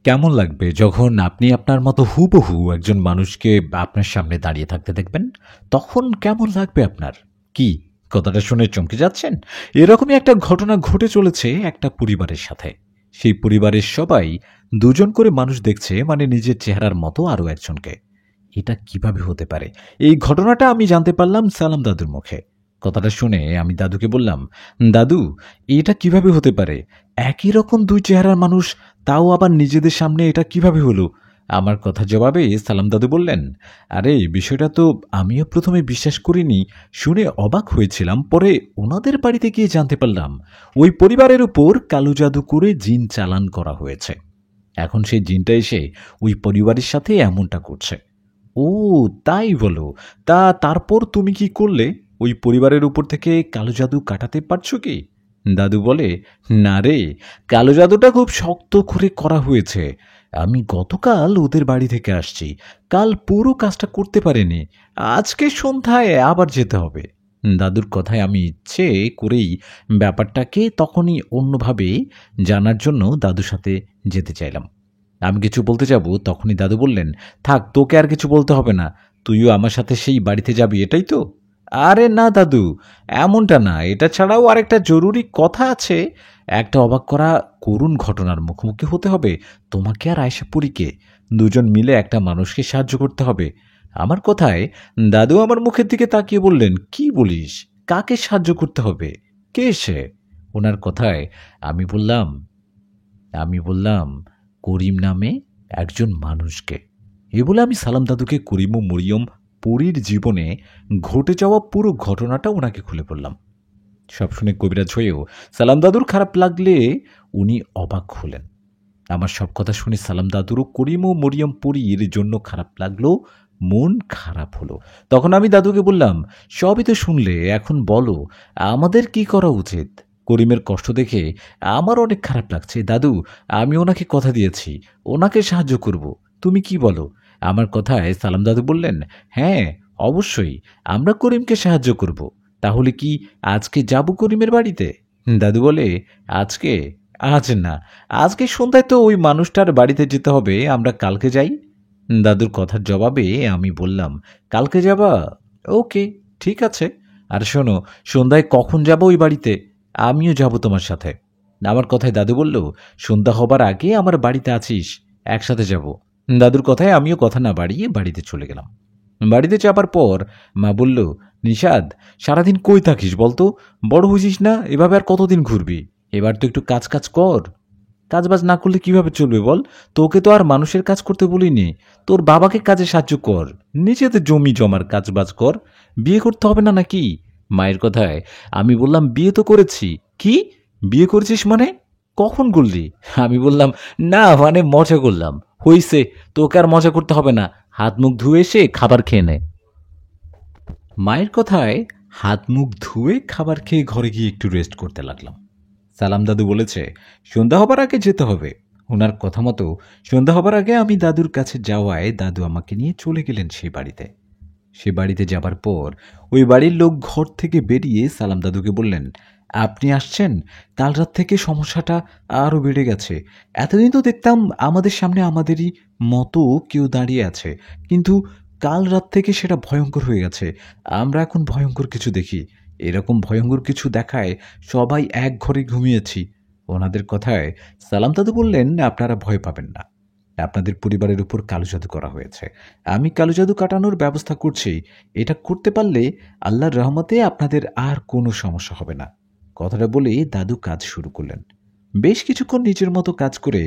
কেমন লাগবে যখন আপনি আপনার মতো হুবহু একজন মানুষকে আপনার সামনে দাঁড়িয়ে থাকতে দেখবেন? তখন কেমন লাগবে আপনার? কি কথাটা শুনে চমকে যাচ্ছেন? এরকমই একটা ঘটনা ঘটে চলেছে একটা পরিবারের সাথে। সেই পরিবারের সবাই দুজন করে মানুষ দেখছে, মানে নিজের চেহারার মতো আরও একজনকে। এটা কিভাবে হতে পারে? এই ঘটনাটা আমি জানতে পারলাম সালাম দাদুর মুখে। কথাটা শুনে আমি দাদুকে বললাম, দাদু, এটা কিভাবে হতে পারে? একই রকম দুই চেহারার মানুষ, তাও আবার নিজেদের সামনে, এটা কিভাবে হলো? আমার কথা জবাবে সালাম দাদু বললেন, আরে বিষয়টা তো আমিও প্রথমে বিশ্বাস করিনি, শুনে অবাক হয়েছিলাম, পরে ওনাদের বাড়িতে গিয়ে জানতে পারলাম ওই পরিবারের উপর কালো জাদু করে জিন চালান করা হয়েছে। এখন সেই জিনটা এসে ওই পরিবারের সাথে এমনটা করছে। ও, তাই বলো। তারপর তুমি কি করলে? ওই পরিবারের উপর থেকে কালো জাদু কাটাতে পারছো কি? দাদু বলে, না রে, কালো জাদুটা খুব শক্ত করে করা হয়েছে। আমি গতকাল ওদের বাড়ি থেকে আসছি, কাল পুরো কাজটা করতে পারিনি। আজকে সন্ধ্যায় আবার যেতে হবে। দাদুর কথায় আমি ইচ্ছে করেই ব্যাপারটাকে তখনই অন্যভাবে জানার জন্য দাদুর সাথে যেতে চাইলাম। আমি কিছু বলতে যাব, তখনই দাদু বললেন, থাক, তোকে আর কিছু বলতে হবে না, তুইও আমার সাথে সেই বাড়িতে যাবি, এটাই তো? আরে না দাদু, এমনটা না, এটা ছাড়াও আরেকটা জরুরি কথা আছে। একটা অবাক করা করুণ ঘটনার মুখোমুখি হতে হবে তোমাকে আর আয়েশা পরীকে। দুজন মিলে একটা মানুষকে সাহায্য করতে হবে। আমার কথায় দাদু আমার মুখের দিকে তাকিয়ে বললেন, কি বলিস? কাকে সাহায্য করতে হবে? কে সে? ওনার কথায় আমি বললাম আমি বললাম করিম নামে একজন মানুষকে। এ বলে আমি সালাম দাদুকে করিম ও মরিয়ম পরীর জীবনে ঘটে যাওয়া পুরো ঘটনাটা ওনাকে খুলে বললাম। সব শুনে কবিরাজ হয়েও সালাম দাদুর খারাপ লাগলে উনি অবাক হলেন। আমার সব কথা শুনে সালাম দাদুরও করিম ও মরিয়ম পরীর জন্য খারাপ লাগলো, মন খারাপ হলো। তখন আমি দাদুকে বললাম, সবই তো শুনলে, এখন বলো আমাদের কি করা উচিত? করিমের কষ্ট দেখে আমার অনেক খারাপ লাগছে। দাদু, আমি ওনাকে কথা দিয়েছি, ওনাকে সাহায্য করব। তুমি কি বলো? আমার কথায় সালাম দাদু বললেন, হ্যাঁ, অবশ্যই আমরা করিমকে সাহায্য করব। তাহলে কি আজকে যাব করিমের বাড়িতে? দাদু বলে, আজকে? আজ না, আজকে সন্ধ্যায় তো ওই মানুষটার বাড়িতে যেতে হবে, আমরা কালকে যাই। দাদুর কথার জবাবে আমি বললাম, কালকে যাবা? ওকে, ঠিক আছে। আর শোনো, সন্ধ্যায় কখন যাব ওই বাড়িতে? আমিও যাব তোমার সাথে। আমার কথায় দাদু বলল, সন্ধ্যা হবার আগে আমার বাড়িতে আছিস, একসাথে যাব। দাদুর কথায় আমিও কথা না বাড়িয়ে বাড়িতে চলে গেলাম। বাড়িতে চাপার পর মা বলল, নিষাদ, সারাদিন কই থাকিস বলতো? বড় হয়েছিস না, এভাবে আর কতদিন ঘুরবি? এবার তো একটু কাজ কাজ কর। কাজবাজ না করলে কিভাবে চলবে বল? তোকে তো আর মানুষের কাজ করতে বলিনি। তোর বাবাকে কাজে সাহায্য কর, নিজেদের জমি জমার কাজবাজ কর। বিয়ে করতে হবে না নাকি? মায়ের কথায় আমি বললাম, বিয়ে তো করেছি। কি বিয়ে করেছিস মানে? কখন করলি? আমি বললাম, না মানে মজা করলাম। হইছে, তোকে আর মজা করতে হবে না, হাত মুখ ধুয়ে এসে খাবার খেয়ে নে। মায়ের কথায় হাত মুখ ধুয়ে খাবার খেয়ে ঘরে গিয়ে একটু রেস্ট করতে লাগলাম। সালাম দাদু বলেছে সন্ধ্যা হবার আগে যেতে হবে। ওনার কথা মতো সন্ধ্যা হবার আগে আমি দাদুর কাছে যাওয়ায় দাদু আমাকে নিয়ে চলে গেলেন সেই বাড়িতে। সে বাড়িতে যাবার পর ওই বাড়ির লোক ঘর থেকে বেরিয়ে সালাম দাদুকে বললেন, আপনি আসছেন, কাল রাত থেকে সমস্যাটা আরও বেড়ে গেছে। এতদিন তো দেখতাম আমাদের সামনে আমাদেরই মতো কেউ দাঁড়িয়ে আছে, কিন্তু কাল রাত থেকে সেটা ভয়ঙ্কর হয়ে গেছে। আমরা এখন ভয়ঙ্কর কিছু দেখি। এরকম ভয়ঙ্কর কিছু দেখায় সবাই এক ঘরে ঘুমিয়েছি। ওনাদের কথায় সালাম দাদু বললেন, আপনারা ভয় পাবেন না, আপনাদের পরিবারের উপর কালো জাদু করা হয়েছে। আমি কালো জাদু কাটানোর ব্যবস্থা করছি। এটা করতে পারলে আল্লাহর রহমতে আপনাদের আর কোনো সমস্যা হবে না। কথাটা বলে দাদু কাজ শুরু করলেন। বেশ কিছুক্ষণ নিজের মতো কাজ করে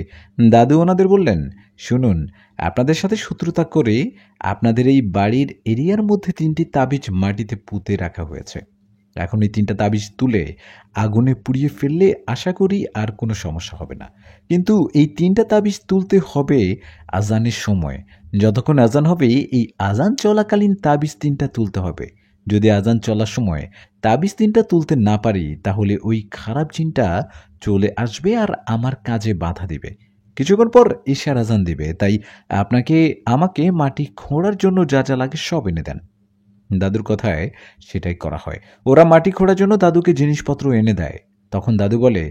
দাদু ওনাদের বললেন, শুনুন, আপনাদের সাথে শত্রুতা করে আপনাদের এই বাড়ির এরিয়ার মধ্যে 3টি তাবিজ মাটিতে পুঁতে রাখা হয়েছে। এখন এই 3টা তাবিজ তুলে আগুনে পুড়িয়ে ফেললে আশা করি আর কোনো সমস্যা হবে না। কিন্তু এই 3টা তাবিজ তুলতে হবে আজানের সময়। যতক্ষণ আজান হবে এই আজান চলাকালীন তাবিজ 3টা তুলতে হবে। যদি আজান চলার সময় তাবিজ 3টা তুলতে না পারি, তাহলে ওই খারাপ জিনটা চলে আসবে আর আমার কাজে বাধা দিবে। কিছুক্ষণ পর ঈশার আজান দিবে, তাই আমাকে মাটি খোঁড়ার জন্য যা যা লাগে সব এনে দেন। দাদুর কথায় সেটাই করা হয়। ওরা মাটি খোঁড়ার জন্য দাদুকে জিনিসপত্র এনে দেয়। তখন দাদু বলে,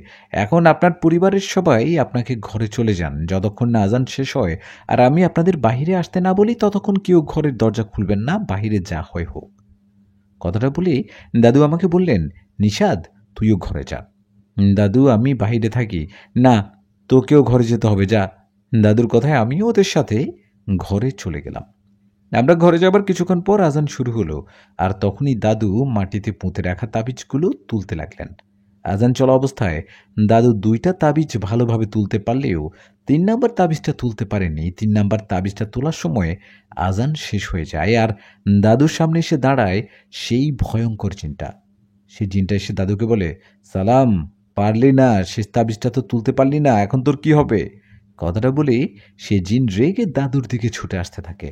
এখন আপনার পরিবারের সবাই আপনাকে ঘরে চলে যান, যতক্ষণ না আজান শেষ হয়। আর আমি আপনাদের বাহিরে আসতে না বলি ততক্ষণ কেউ ঘরের দরজা খুলবেন না, বাহিরে যা হয় হোক। কথাটা বলে দাদু আমাকে বললেন, নিষাদ, তুইও ঘরে যা। দাদু, আমি বাহিরে থাকি। না, তোকেও ঘরে যেতে হবে, যা। দাদুর কথায় আমিও ওদের সাথে ঘরে চলে গেলাম। আমরা ঘরে যাবার কিছুক্ষণ পর আজান শুরু হলো, আর তখনই দাদু মাটিতে পুঁতে রাখা তাবিজগুলো তুলতে লাগলেন। আজান চলা অবস্থায় দাদু 2টা তাবিজ ভালোভাবে তুলতে পারলেও 3 নাম্বার তাবিজটা তুলতে পারেনি। 3 নাম্বার তাবিজটা তোলার সময় আজান শেষ হয়ে যায়, আর দাদুর সামনে এসে দাঁড়ায় সেই ভয়ঙ্কর জিনটা। সেই জিনটা এসে দাদুকে বলে, সালাম, পারলি না, শেষ তাবিজটা তো তুলতে পারলি না, এখন তোর কি হবে? কথাটা বলে সে জিন রেগে দাদুর দিকে ছুটে আসতে থাকে।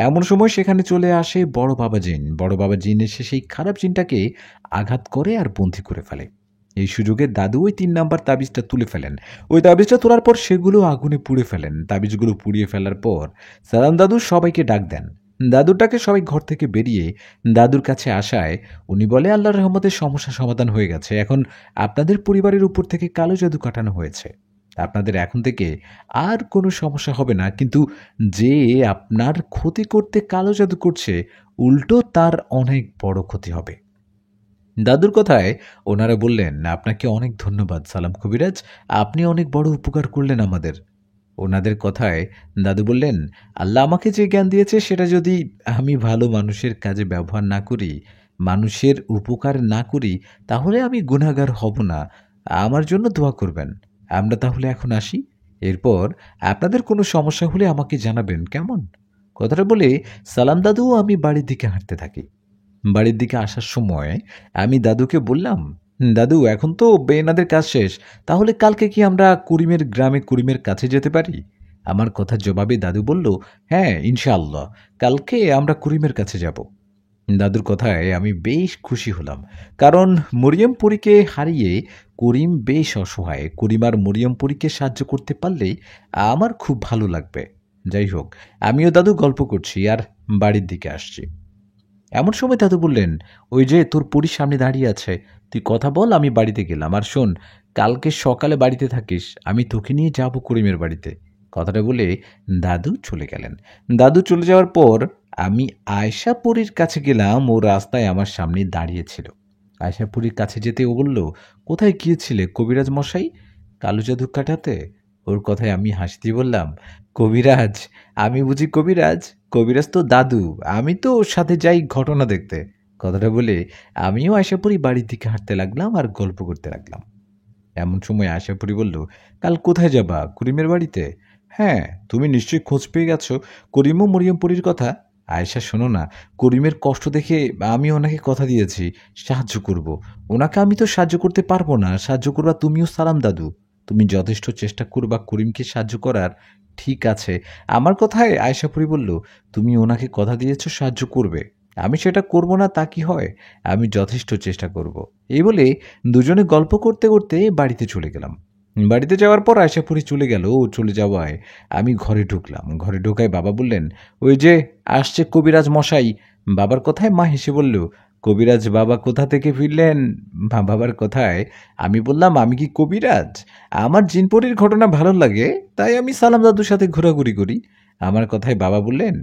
এমন সময় সেখানে চলে আসে বড় বাবা জিন। বড় বাবা জিন এসে সেই খারাপ জিনটাকে আঘাত করে আর বন্দি করে ফেলে। এই সুযোগে দাদু ওই 3 নাম্বার তাবিজটা তুলে ফেলেন। ওই তাবিজটা তোলার পর সেগুলো আগুনে পুড়ে ফেলেন। তাবিজগুলো পুড়িয়ে ফেলার পর সালাম দাদু সবাইকে ডাক দেন। দাদুটাকে সবাই ঘর থেকে বেরিয়ে দাদুর কাছে আসায় উনি বলে, আল্লাহর রহমতের সমস্যা সমাধান হয়ে গেছে। এখন আপনাদের পরিবারের উপর থেকে কালো জাদু কাটানো হয়েছে। আপনাদের এখন থেকে আর কোনো সমস্যা হবে না, কিন্তু যে আপনার ক্ষতি করতে কালো জাদু করছে, উল্টো তার অনেক বড় ক্ষতি হবে। দাদুর কথায় ওনারা বললেন, আপনাকে অনেক ধন্যবাদ সালাম কবিরাজ, আপনি অনেক বড় উপকার করলেন আমাদের। ওনাদের কথায় দাদু বললেন, আল্লাহ আমাকে যে জ্ঞান দিয়েছে সেটা যদি আমি ভালো মানুষের কাজে ব্যবহার না করি, মানুষের উপকার না করি, তাহলে আমি গুনাহগার হব না। আমার জন্য দোয়া করবেন। আমরা তাহলে এখন আসি। এরপর আপনাদের কোনো সমস্যা হলে আমাকে জানাবেন, কেমন? কথাটা বলে সালাম দাদু ও আমি বাড়ির দিকে হাঁটতে থাকি। বাড়ির দিকে আসার সময় আমি দাদুকে বললাম, দাদু, এখন তো বেনাদের কাজ শেষ, তাহলে কালকে কি আমরা করিমের গ্রামে করিমের কাছে যেতে পারি? আমার কথার জবাবে দাদু বলল, হ্যাঁ, ইনশাআল্লাহ, কালকে আমরা করিমের কাছে যাব। দাদুর কথায় আমি বেশ খুশি হলাম, কারণ মরিয়মপুরীকে হারিয়ে করিম বেশ অসহায়। করিম আর মরিয়মপুরীকে সাহায্য করতে পারলে আমার খুব ভালো লাগবে। যাই হোক, আমিও দাদু গল্প করছি আর বাড়ির দিকে আসছি। এমন সময় দাদু বললেন, ওই যে তোর পরীর সামনে দাঁড়িয়ে আছে, তুই কথা বল, আমি বাড়িতে গেলাম। আর শোন, কালকে সকালে বাড়িতে থাকিস, আমি তোকে নিয়ে যাব করিমের বাড়িতে। কথাটা বলে দাদু চলে গেলেন। দাদু চলে যাওয়ার পর আমি আয়শাপুরীর কাছে গেলাম। ও রাস্তায় আমার সামনে দাঁড়িয়েছিল। আয়শাপুরীর কাছে যেতে ও বলল, কোথায় গিয়েছিলে কবিরাজ মশাই? কালো জাদু কাটাতে? ওর কথায় আমি হাসতে বললাম, কবিরাজ? আমি বুঝি কবিরাজ? কবিরাজ তো দাদু, আমি তো ওর সাথে যাই ঘটনা দেখতে। কথাটা বলে আমিও আশাপুরি বাড়ির দিকে হাঁটতে লাগলাম আর গল্প করতে লাগলাম। এমন সময় আশাপুরি বলল, কাল কোথায় যাবা? করিমের বাড়িতে? হ্যাঁ, তুমি নিশ্চয়ই খোঁজ পেয়ে গেছো করিম ও মরিয়মপুরীর কথা। আয়েশা, শোনো না, করিমের কষ্ট দেখে আমি ওনাকে কথা দিয়েছি সাহায্য করব। ওনাকে আমি তো সাহায্য করতে পারবো না, সাহায্য করবা তুমিও সালাম দাদু। তুমি যথেষ্ট চেষ্টা করবা করিমকে সাহায্য করার। ঠিক আছে। আমার কথায় আয়েশাপুরি বলল, তুমি ওনাকে কথা দিয়েছো সাহায্য করবে, আমি সেটা করব না তা কি হয়? আমি যথেষ্ট চেষ্টা করব। এই বলে দুজনে গল্প করতে করতে বাড়িতে চলে গেলাম। বাড়িতে যাওয়ার পর আশাপুরি চলে গেল। ও চলে যাওয়ায় আমি ঘরে ঢুকলাম। ঘরে ঢোকায় বাবা বললেন, ওই যে আসছে কবিরাজ মশাই। বাবার কথায় মা হেসে বলল, কবিরাজ বাবা কোথা থেকে ফিরলেন? বাবার কথায় আমি বললাম, আমি কি কবিরাজ? আমার জিনপরির ঘটনা ভালো লাগে, তাই আমি সালাম দাদুর সাথে ঘোরাঘুরি করি। আমার কথায় বাবা বললেন,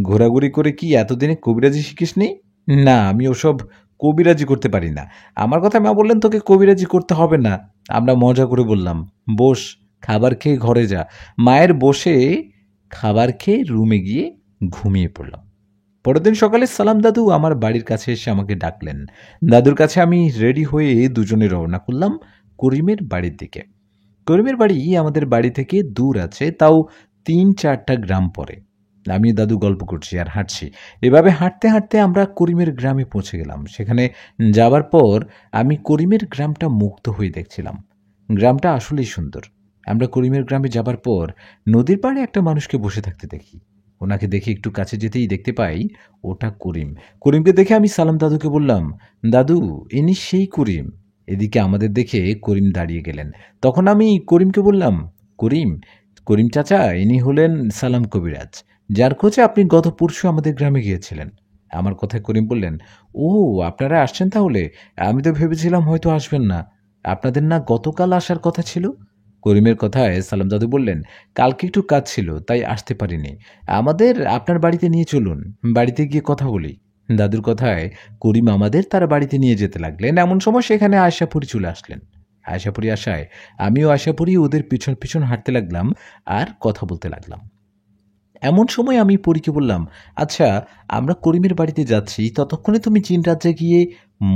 ঘোরাঘুরি করে কি এতদিনে কবিরাজি শিখিসনি? না, আমি ওসব কবিরাজি করতে পারি না। আমার কথায় মা বললেন, তোকে কবিরাজি করতে হবে না। আমরা মজা করে বললাম, বস, খাবার খেয়ে ঘরে যা। মায়ের বসে খাবার খেয়ে রুমে গিয়ে ঘুমিয়ে পড়লাম। পরের দিন সকালে সালাম দাদু আমার বাড়ির কাছে এসে আমাকে ডাকলেন। দাদুর কাছে আমি রেডি হয়ে দুজনে রওনা করলাম করিমের বাড়ির দিকে। করিমের বাড়ি আমাদের বাড়ি থেকে দূর আছে, তাও 3-4টা গ্রাম পরে। আমি দাদু গল্প করছি আর হাঁটছি। এভাবে হাঁটতে হাঁটতে আমরা করিমের গ্রামে পৌঁছে গেলাম। সেখানে যাবার পর আমি করিমের গ্রামটা মুগ্ধ হয়ে দেখছিলাম। গ্রামটা আসলেই সুন্দর। আমরা করিমের গ্রামে যাবার পর নদীর পাড়ে একটা মানুষকে বসে থাকতে দেখি। ওনাকে দেখে একটু কাছে যেতেই দেখতে পাই ওটা করিম। করিমকে দেখে আমি সালাম দাদুকে বললাম, দাদু, ইনি সেই করিম। এদিকে আমাদের দেখে করিম দাঁড়িয়ে গেলেন। তখন আমি করিমকে বললাম, করিম, করিম চাচা, ইনি হলেন সালাম কবিরাজ, যার খোঁজে আপনি গত পরশু আমাদের গ্রামে গিয়েছিলেন। আমার কথায় করিম বললেন, ও, আপনারা আসছেন তাহলে? আমি তো ভেবেছিলাম হয়তো আসবেন না। আপনাদের না গতকাল আসার কথা ছিল? করিমের কথায় সালাম দাদু বললেন, কালকে একটু কাজ ছিল তাই আসতে পারিনি। আমাদের আপনার বাড়িতে নিয়ে চলুন, বাড়িতে গিয়ে কথা বলি। দাদুর কথায় করিম আমাদের তার বাড়িতে নিয়ে যেতে লাগলেন। এমন সময় সেখানে আয়শাপুরী চলে আসলেন। আয়শাপুরী আসায় আমিও আয়শাপুরী ওদের পিছন পিছন হাঁটতে লাগলাম আর কথা বলতে লাগলাম। এমন সময় আমি পরীকে বললাম, আচ্ছা, আমরা করিমের বাড়িতে যাচ্ছি, ততক্ষণে তুমি চীন রাজ্যে গিয়ে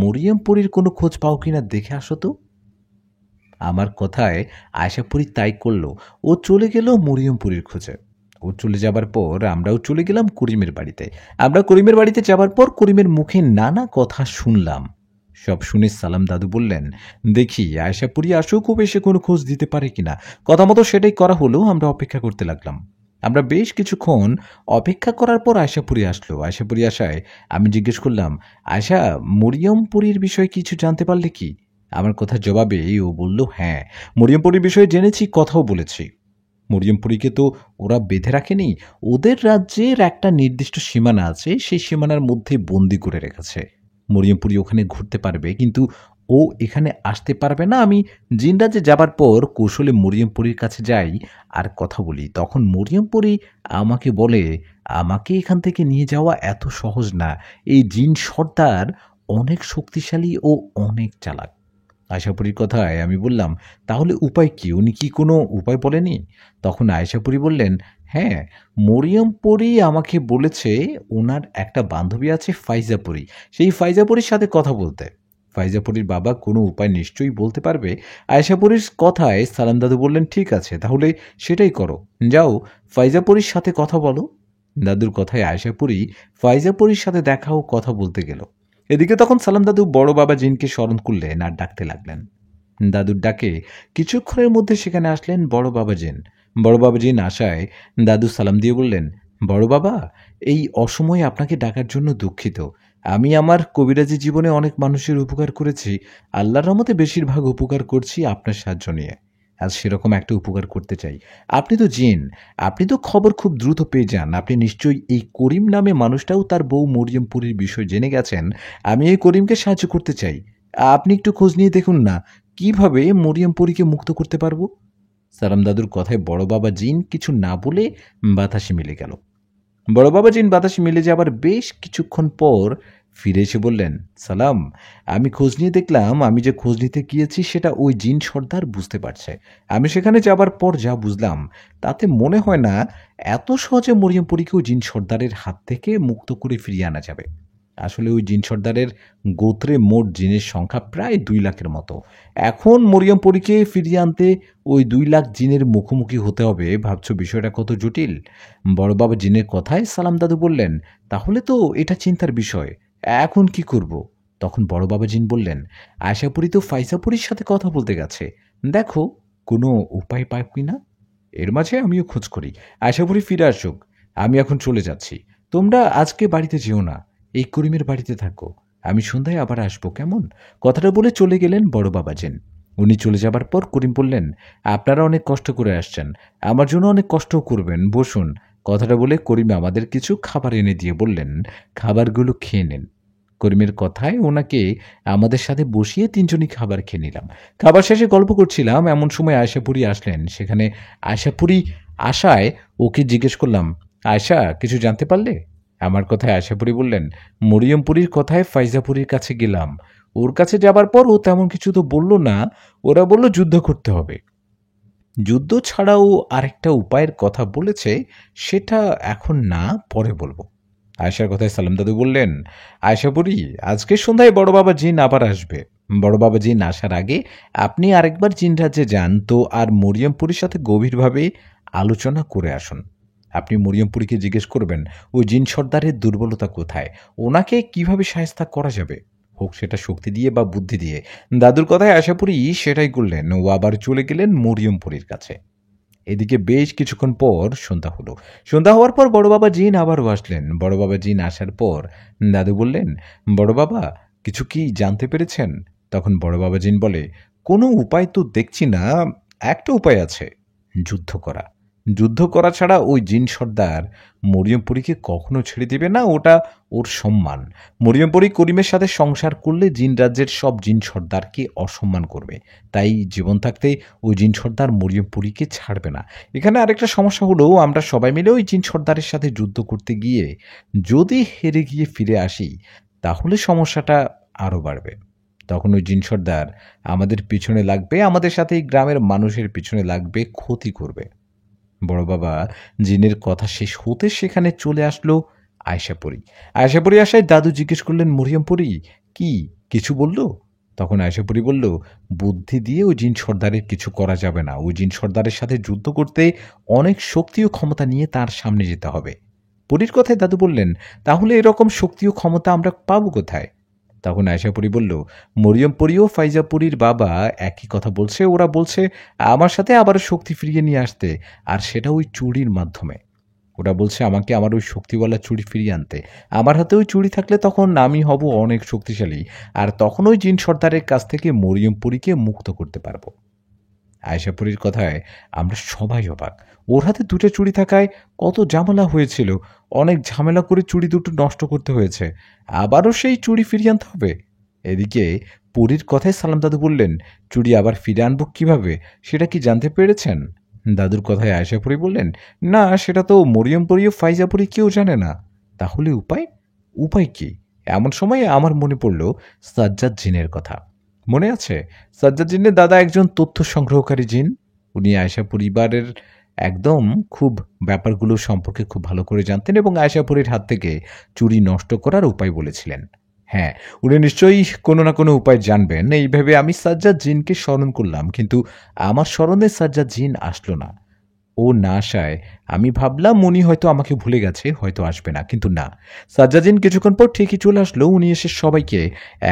মরিয়ম পরীর কোনো খোঁজ পাও কিনা দেখে আসো তো। আমার কথায় আয়শাপুরী তাই করলো। ও চলে গেল মরিয়মপুরীর খোঁজে। ও চলে যাবার পর আমরাও চলে গেলাম করিমের বাড়িতে। আমরা করিমের বাড়িতে যাবার পর করিমের মুখে নানা কথা শুনলাম। সব শুনে সালাম দাদু বললেন, দেখি আয়শাপুরী আসুক, ও এসে কোনো খোঁজ দিতে পারে কিনা। কথা মতো সেটাই করা হলো। আমরা অপেক্ষা করতে লাগলাম। আমরা বেশ কিছুক্ষণ অপেক্ষা করার পর আয়শাপুরী আসলো। আয়শাপুরী আসায় আমি জিজ্ঞেস করলাম, আয়শা, মরিয়মপুরীর বিষয়ে কিছু জানতে পারলে কি? আমার কথার জবাবে ও বলল, হ্যাঁ, মরিয়মপুরীর বিষয়ে জেনেছি, কথাও বলেছি। মরিয়মপুরীকে তো ওরা বেঁধে রাখেনি। ওদের রাজ্যের একটা নির্দিষ্ট সীমানা আছে, সেই সীমানার মধ্যে বন্দি করে রেখেছে। মরিয়মপুরী ওখানে ঘুরতে পারবে, কিন্তু ও এখানে আসতে পারবে না। আমি জিন রাজ্যে যাবার পর কৌশলে মরিয়মপুরীর কাছে যাই আর কথা বলি। তখন মরিয়মপুরী আমাকে বলে, আমাকে এখান থেকে নিয়ে যাওয়া এত সহজ না। এই জিন সর্দার অনেক শক্তিশালী ও অনেক চালাক। আশাপুরীর কথায় আমি বললাম, তাহলে উপায় কি? উনি কি কোনো উপায় বলেনি? তখন আয়েশাপুরী বললেন, হ্যাঁ, মরিয়ম পরী আমাকে বলেছে ওনার একটা বান্ধবী আছে ফাইজাপুরী, সেই ফাইজাপুরীর সাথে কথা বলতে। ফাইজাপুরীর বাবা কোনো উপায় নিশ্চয়ই বলতে পারবে। আয়েশাপুরীর কথায় সালাম দাদু বললেন, ঠিক আছে, তাহলে সেটাই করো। যাও, ফাইজাপুরীর সাথে কথা বলো। দাদুর কথায় আয়েশাপুরী ফাইজাপুরীর সাথে দেখা ও কথা বলতে গেল। এদিকে তখন সালাম দাদু বড় বাবা জিনকে স্মরণ করলেন আর ডাকতে লাগলেন। দাদুর ডাকে কিছুক্ষণের মধ্যে সেখানে আসলেন বড় বাবা জিন। বড় বাবা জিন আসায় দাদু সালাম দিয়ে বললেন, বড় বাবা, এই অসময়ে আপনাকে ডাকার জন্য দুঃখিত। আমি আমার কবিরাজি জীবনে অনেক মানুষের উপকার করেছি। আল্লাহর রহমতে বেশিরভাগ উপকার করছি আপনার সাহায্য নিয়ে। আজ সেরকম একটা উপকার করতে চাই। আপনি তো জিন, আপনি তো খবর খুব দ্রুত পেয়ে যান। আপনি নিশ্চয়ই এই করিম নামে মানুষটাও তার বউ মরিয়মপুরীর বিষয় জেনে গেছেন। আমি এই করিমকে সাহায্য করতে চাই। আপনি একটু খোঁজ নিয়ে দেখুন না, কিভাবে মরিয়মপুরীকে মুক্ত করতে পারবো। সালাম দাদুর কথায় বড় বাবা জিন কিছু না বলে বাতাসে মিলে গেল। বড় বাবা জিন বাতাসে মিলে যাবার বেশ কিছুক্ষণ পর ফিরে এসে বললেন, সালাম, আমি খোঁজ নিয়ে দেখলাম, আমি যে খোঁজ নিতে গিয়েছি সেটা ওই জিন সর্দার বুঝতে পারছে। আমি সেখানে যাবার পর যা বুঝলাম তাতে মনে হয় না এত সহজে মরিয়মপুরীকেও জিন সর্দারের হাত থেকে মুক্ত করে ফিরিয়ে আনা যাবে। আসলে ওই জিন সর্দারের গোত্রে মোট জিনের সংখ্যা প্রায় 2 লাখের মতো। এখন মরিয়মপুরীকে ফিরিয়ে আনতে ওই 2 লাখ জিনের মুখোমুখি হতে হবে। ভাবছো বিষয়টা কত জটিল? বড় বাবা জিনের কথায় সালাম দাদু বললেন, তাহলে তো এটা চিন্তার বিষয়। এখন কি করব? তখন বড় বাবা জিন বললেন, আশাপুরী তো ফাইসাপুরীর সাথে কথা বলতে গেছে। দেখো, কোনো উপায় পাই কিনা। এর মাঝে আমিও খোঁজ করি। আশাপুরী ফিরে আসুক। আমি এখন চলে যাচ্ছি। তোমরা আজকে বাড়িতে যেও না, এই করিমের বাড়িতে থাকো। আমি সন্ধ্যায় আবার আসবো, কেমন? কথাটা বলে চলে গেলেন বড় বাবা জিন। উনি চলে যাবার পর করিম বললেন, আপনারা অনেক কষ্ট করে আসছেন, আমার জন্য অনেক কষ্টও করবেন, বসুন। কথাটা বলে করিম আমাদের কিছু খাবার এনে দিয়ে বললেন, খাবারগুলো খেয়ে নিন। করিমের কথায় ওনাকে আমাদের সাথে বসিয়ে তিনজনই খাবার খেয়ে নিলাম। খাবার শেষে গল্প করছিলাম, এমন সময় আয়শাপুরী আসলেন। সেখানে আয়শাপুরী আসায় ওকে জিজ্ঞেস করলাম, আয়শা, কিছু জানতে পারলে? আমার কথায় আয়শাপুরী বললেন, মরিয়মপুরীর কথায় ফাইজাপুরীর কাছে গেলাম। ওর কাছে যাবার পর ও তেমন কিছু তো বলল না। ওরা বলল যুদ্ধ করতে হবে। যুদ্ধ ছাড়াও আরেকটা উপায়ের কথা বলেছে, সেটা এখন না, পরে বলবো। আয়েশার কথায় সালাম দাদু বললেন, আয়েশাপুরী, আজকে সন্ধ্যায় বড় বাবা জিন আবার আসবে। বড় বাবা জিন আসার আগে আপনি আরেকবার জিন রাজ্যে যান তো, আর মরিয়মপুরীর সাথে গভীরভাবে আলোচনা করে আসুন। আপনি মরিয়মপুরীকে জিজ্ঞেস করবেন ওই জিন সর্দারের দুর্বলতা কোথায়, ওনাকে কিভাবে শায়েস্তা করা যাবে, হোক সেটা শক্তি দিয়ে বা বুদ্ধি দিয়ে। দাদুর কথায় আশাপুরী সেটাই করলেন। ও আবার চলে গেলেন মরিয়মপুরীর কাছে। এদিকে বেশ কিছুক্ষণ পর সন্ধ্যা হলো। সন্ধ্যা হওয়ার পর বড় বাবা জিন আবারও আসলেন। বড় বাবা জিন আসার পর দাদু বললেন, বড় বাবা, কিছু কি জানতে পেরেছেন? তখন বড় বাবা জিন বলে, কোনো উপায় তো দেখছি না। একটা উপায় আছে, যুদ্ধ করা। যুদ্ধ করা ছাড়া ওই জিন সর্দার মরিয়মপুরীকে কখনো ছেড়ে দিবে না, ওটা ওর সম্মান। মরিয়মপুরী করিমের সাথে সংসার করলে জিন রাজ্যের সব জিন সর্দারকে অসম্মান করবে, তাই জীবন থাকতে ওই জিন সর্দার মরিয়মপুরীকে ছাড়বে না। এখানে আরেকটা সমস্যা হলো, আমরা সবাই মিলে ওই জিন সর্দারের সাথে যুদ্ধ করতে গিয়ে যদি হেরে গিয়ে ফিরে আসি, তাহলে সমস্যাটা আরও বাড়বে। তখন ওই জিন সর্দার আমাদের পিছনে লাগবে, আমাদের সাথে এই গ্রামের মানুষের পিছনে লাগবে, ক্ষতি করবে। বড় বাবা জিনের কথা শেষ হতে সেখানে চলে আসলো আয়শাপুরী। আয়শাপুরী আসায় দাদু জিজ্ঞেস করলেন, মরিয়মপুরী কি কিছু বলল? তখন আয়শাপুরী বলল, বুদ্ধি দিয়ে ওই জিন সর্দারের কিছু করা যাবে না। ওই জিন সর্দারের সাথে যুদ্ধ করতে অনেক শক্তি ও ক্ষমতা নিয়ে তার সামনে যেতে হবে। পরীর কথায় দাদু বললেন, তাহলে এরকম শক্তি ও ক্ষমতা আমরা পাবো কোথায়? তখন আয়শাপুরী বলল, মরিয়মপুরী ও ফাইজাপুরীর বাবা একই কথা বলছে। ওরা বলছে আমার সাথে আবার শক্তি ফিরিয়ে নিয়ে আসতে, আর সেটা ওই চুড়ির মাধ্যমে। ওরা বলছে আমাকে আমার ওই শক্তিওয়ালা চুড়ি ফিরিয়ে আনতে। আমার হাতে ওই চুড়ি থাকলে তখন আমি হব অনেক শক্তিশালী, আর তখন ওই জিন সর্দারের কাছ থেকে মরিয়মপুরীকে মুক্ত করতে পারবো। আয়শাপুরীর কথায় আমরা সবাই অবাক। ওর হাতে দুটো চুড়ি থাকায় কত ঝামেলা হয়েছিল, অনেক ঝামেলা করে চুড়ি দুটো নষ্ট করতে হয়েছে, আবারও সেই চুড়ি ফিরিয়ে আনতে হবে। এদিকে পরীর কথায় সালাম দাদু বললেন, চুড়ি আবার ফিরে আনবো কিভাবে, সেটা কি জানতে পেরেছেন? দাদুর কথায় আয়শাপুরী বললেন, না, সেটা তো মরিয়মপুরী ও ফাইজাপুরী কেউ জানে না। তাহলে উপায়? উপায় কি? এমন সময় আমার মনে পড়ল সাজ্জাদ জিনের কথা। মনে আছে? সাজ্জাদ জিনের দাদা একজন তথ্য সংগ্রহকারী জিন। উনি আয়েশা পরিবারের একদম খুব ব্যাপারগুলো সম্পর্কে খুব ভালো করে জানতেন এবং আয়েশাপুরীর হাত থেকে চুরি নষ্ট করার উপায় বলেছিলেন। হ্যাঁ, উনি নিশ্চয়ই কোনো না কোনো উপায় জানবেন। এই ভেবে আমি সাজ্জাদ জিনকে স্মরণ করলাম, কিন্তু আমার স্মরণে সাজ্জাদ জিন আসলো না। ও না আসায় আমি ভাবলাম উনি হয়তো আমাকে ভুলে গেছে, হয়তো আসবে না, কিন্তু না। সাজ্জাদ জিন কিছুক্ষণ পর ঠিকই চলে আসলো। উনি এসে সবাইকে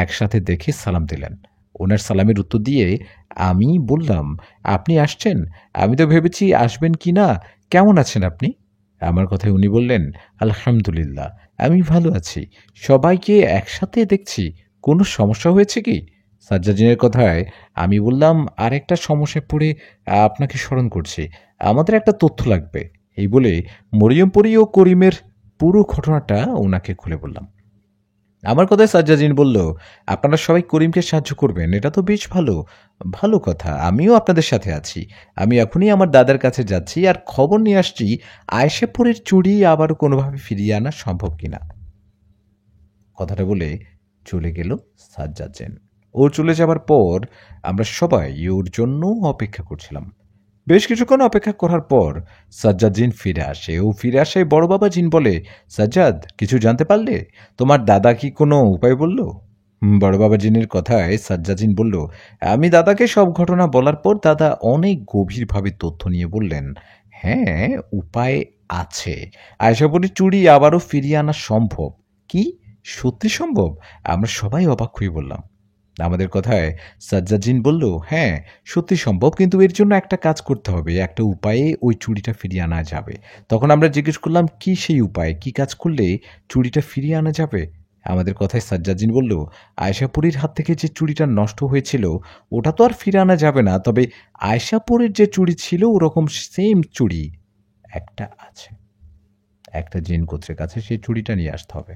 একসাথে দেখে সালাম দিলেন। ওনার সালামের উত্তর দিয়ে আমি বললাম, আপনি আসছেন? আমি তো ভেবেছি আসবেন কি না। কেমন আছেন আপনি? আমার কথায় উনি বললেন, আলহামদুলিল্লাহ, আমি ভালো আছি। সবাইকে একসাথে দেখছি, কোনো সমস্যা হয়েছে কি? সাজ্জাদিনের কথায় আমি বললাম, আরেকটা সমস্যায় পড়ে আপনাকে স্মরণ করছি, আমাদের একটা তথ্য লাগবে। এই বলে মরিয়মপুরী ও করিমের পুরো ঘটনাটা ওনাকে খুলে বললাম। আমার কথায় সাজ্জাদিন বলল, আপনারা সবাই করিমকে সাহায্য করবেন, এটা তো বেশ ভালো ভালো কথা। আমিও আপনাদের সাথে আছি। আমি এখনই আমার দাদার কাছে যাচ্ছি আর খবর নিয়ে আসছি আয়েশাপুরের চুড়ি আবারও কোনোভাবে ফিরিয়ে আনা সম্ভব কিনা। কথাটা বলে চলে গেল সাজ্জাদ। ও চলে যাবার পর আমরা সবাই ওর জন্য অপেক্ষা করছিলাম। বেশ কিছুক্ষণ অপেক্ষা করার পর সাজ্জাদ জিন ফিরে আসে। ও ফিরে আসায় বড় বাবা জিন বলে, সাজ্জাদ, কিছু জানতে পারলে? তোমার দাদা কি কোনো উপায় বলল? বড় বাবা জিনের কথায় সাজ্জাদ জিন বলল, আমি দাদাকে সব ঘটনা বলার পর দাদা অনেক গভীরভাবে তথ্য নিয়ে বললেন, হ্যাঁ, উপায় আছে। আয়শাপুরীর চুড়ি আবারও ফিরিয়ে আনা সম্ভব। কি, সত্যি সম্ভব? আমরা সবাই অবাক হয়ে বললাম। আমাদের কথায় সাজ্জাদ জিন বলল, হ্যাঁ, সত্যি সম্ভব, কিন্তু এর জন্য একটা কাজ করতে হবে, একটা উপায়ে ওই চুড়িটা ফিরিয়ে আনা যাবে। তখন আমরা জিজ্ঞেস করলাম, কি সেই উপায়, কি কাজ করলে চুড়িটা ফিরিয়ে আনা যাবে? আমাদের কথায় সাজ্জাদ জিন বলল, আয়শাপুরীর হাত থেকে যে চুড়িটা নষ্ট হয়েছিল ওটা তো আর ফিরে আনা যাবে না, তবে আয়শাপুরের যে চুড়ি ছিল ওরকম সেম চুড়ি একটা আছে। একটা জিন গোত্রের কাছে সেই চুড়িটা নিয়ে আসতে হবে।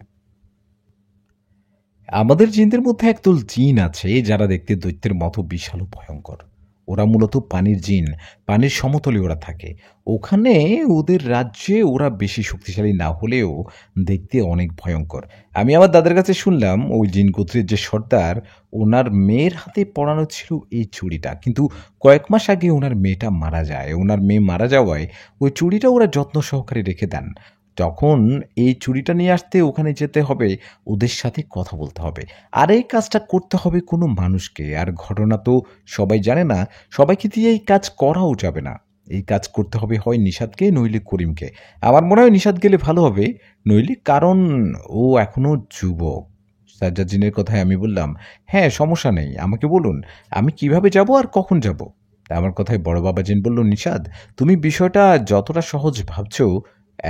আমাদের জিনদের মধ্যে একদল জিন আছে যারা দেখতে দৈত্যের মতো বিশাল ও ভয়ঙ্কর। ওরা মূলত পানির জিন, পানির সমতলে ওরা থাকে। ওখানে ওদের রাজ্যে ওরা বেশি শক্তিশালী না হলেও দেখতে অনেক ভয়ঙ্কর। আমি আমার দাদার কাছে শুনলাম ওই জিন গোত্রের যে সর্দার, ওনার মেয়ের হাতে পরানো ছিল এই চুড়িটা, কিন্তু কয়েক মাস আগে ওনার মেয়েটা মারা যায়। ওনার মেয়ে মারা যাওয়ায় ওই চুড়িটা ওরা যত্ন সহকারে রেখে দেন। তখন এই চুড়িটা নিয়ে আসতে ওখানে যেতে হবে, ওদের সাথে কথা বলতে হবে, আর এই কাজটা করতে হবে কোনো মানুষকে। আর ঘটনা তো সবাই জানে না, সবাইকে দিয়ে এই কাজ করাও যাবে না। এই কাজ করতে হবে হয় নিশাদকে, নইলে করিমকে। আমার মনে হয় নিশাদ গেলে ভালো হবে, নইলে, কারণ ও এখনো যুবক। সাজ্জাদিনের কথায় আমি বললাম, হ্যাঁ, সমস্যা নেই, আমাকে বলুন আমি কিভাবে যাব আর কখন যাব। আমার কথায় বড় বাবা জিন বলল, নিশাদ, তুমি বিষয়টা যতটা সহজ ভাবছো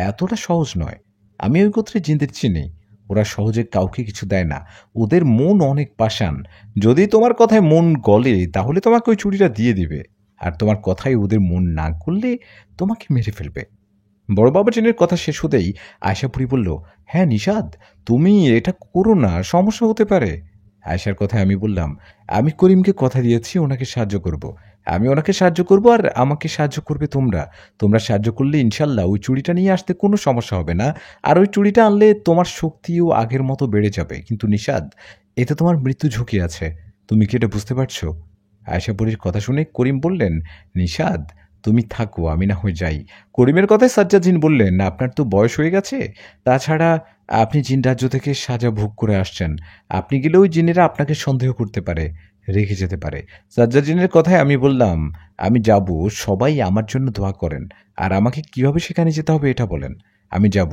এতটা সহজ নয়। আমি ওই গোত্রে জিনদের চিনি, ওরা সহজে কাউকে কিছু দেয় না। ওদের মন অনেক পাষাণ। যদি তোমার কথায় মন গলে তাহলে তোমাকে ওই চুড়িটা দিয়ে দিবে। আর তোমার কথায় ওদের মন না করলে তোমাকে মেরে ফেলবে। বড় বাবা জিনের কথা শেষ হতেই আয়শাপুরী বলল, হ্যাঁ নিষাদ, তুমি এটা করো না, সমস্যা হতে পারে। আয়শার কথায় আমি বললাম, আমি করিমকে কথা দিয়েছি ওনাকে সাহায্য করব। আমি ওনাকে সাহায্য করব আর আমাকে সাহায্য করবে তোমরা। তোমরা সাহায্য করলে ইনশাল্লাহ ওই চুড়িটা নিয়ে আসতে কোনো সমস্যা হবে না। আর ওই চুড়িটা আনলে তোমার শক্তিও আগের মতো বেড়ে যাবে। কিন্তু নিষাদ, এতে তোমার মৃত্যু ঝুঁকি আছে। তুমি কি এটা বুঝতে পারছো? আয়শাপুরীর কথা শুনে করিম বললেন, নিষাদ তুমি থাকো, আমি না হয়ে যাই। করিমের কথায় সাজ্জাদ জিন বললেন, আপনার তো বয়স হয়ে গেছে, তাছাড়া আপনি জিন রাজ্য থেকে সাজা ভোগ করে আসছেন। আপনি গেলে ওই জিনেরা আপনাকে সন্দেহ করতে পারে, রেখে যেতে পারে। সাজ্জাদ জিনের কথায় আমি বললাম, আমি যাব, সবাই আমার জন্য দোয়া করেন। আর আমাকে কিভাবে সেখানে যেতে হবে এটা বলেন। আমি যাব।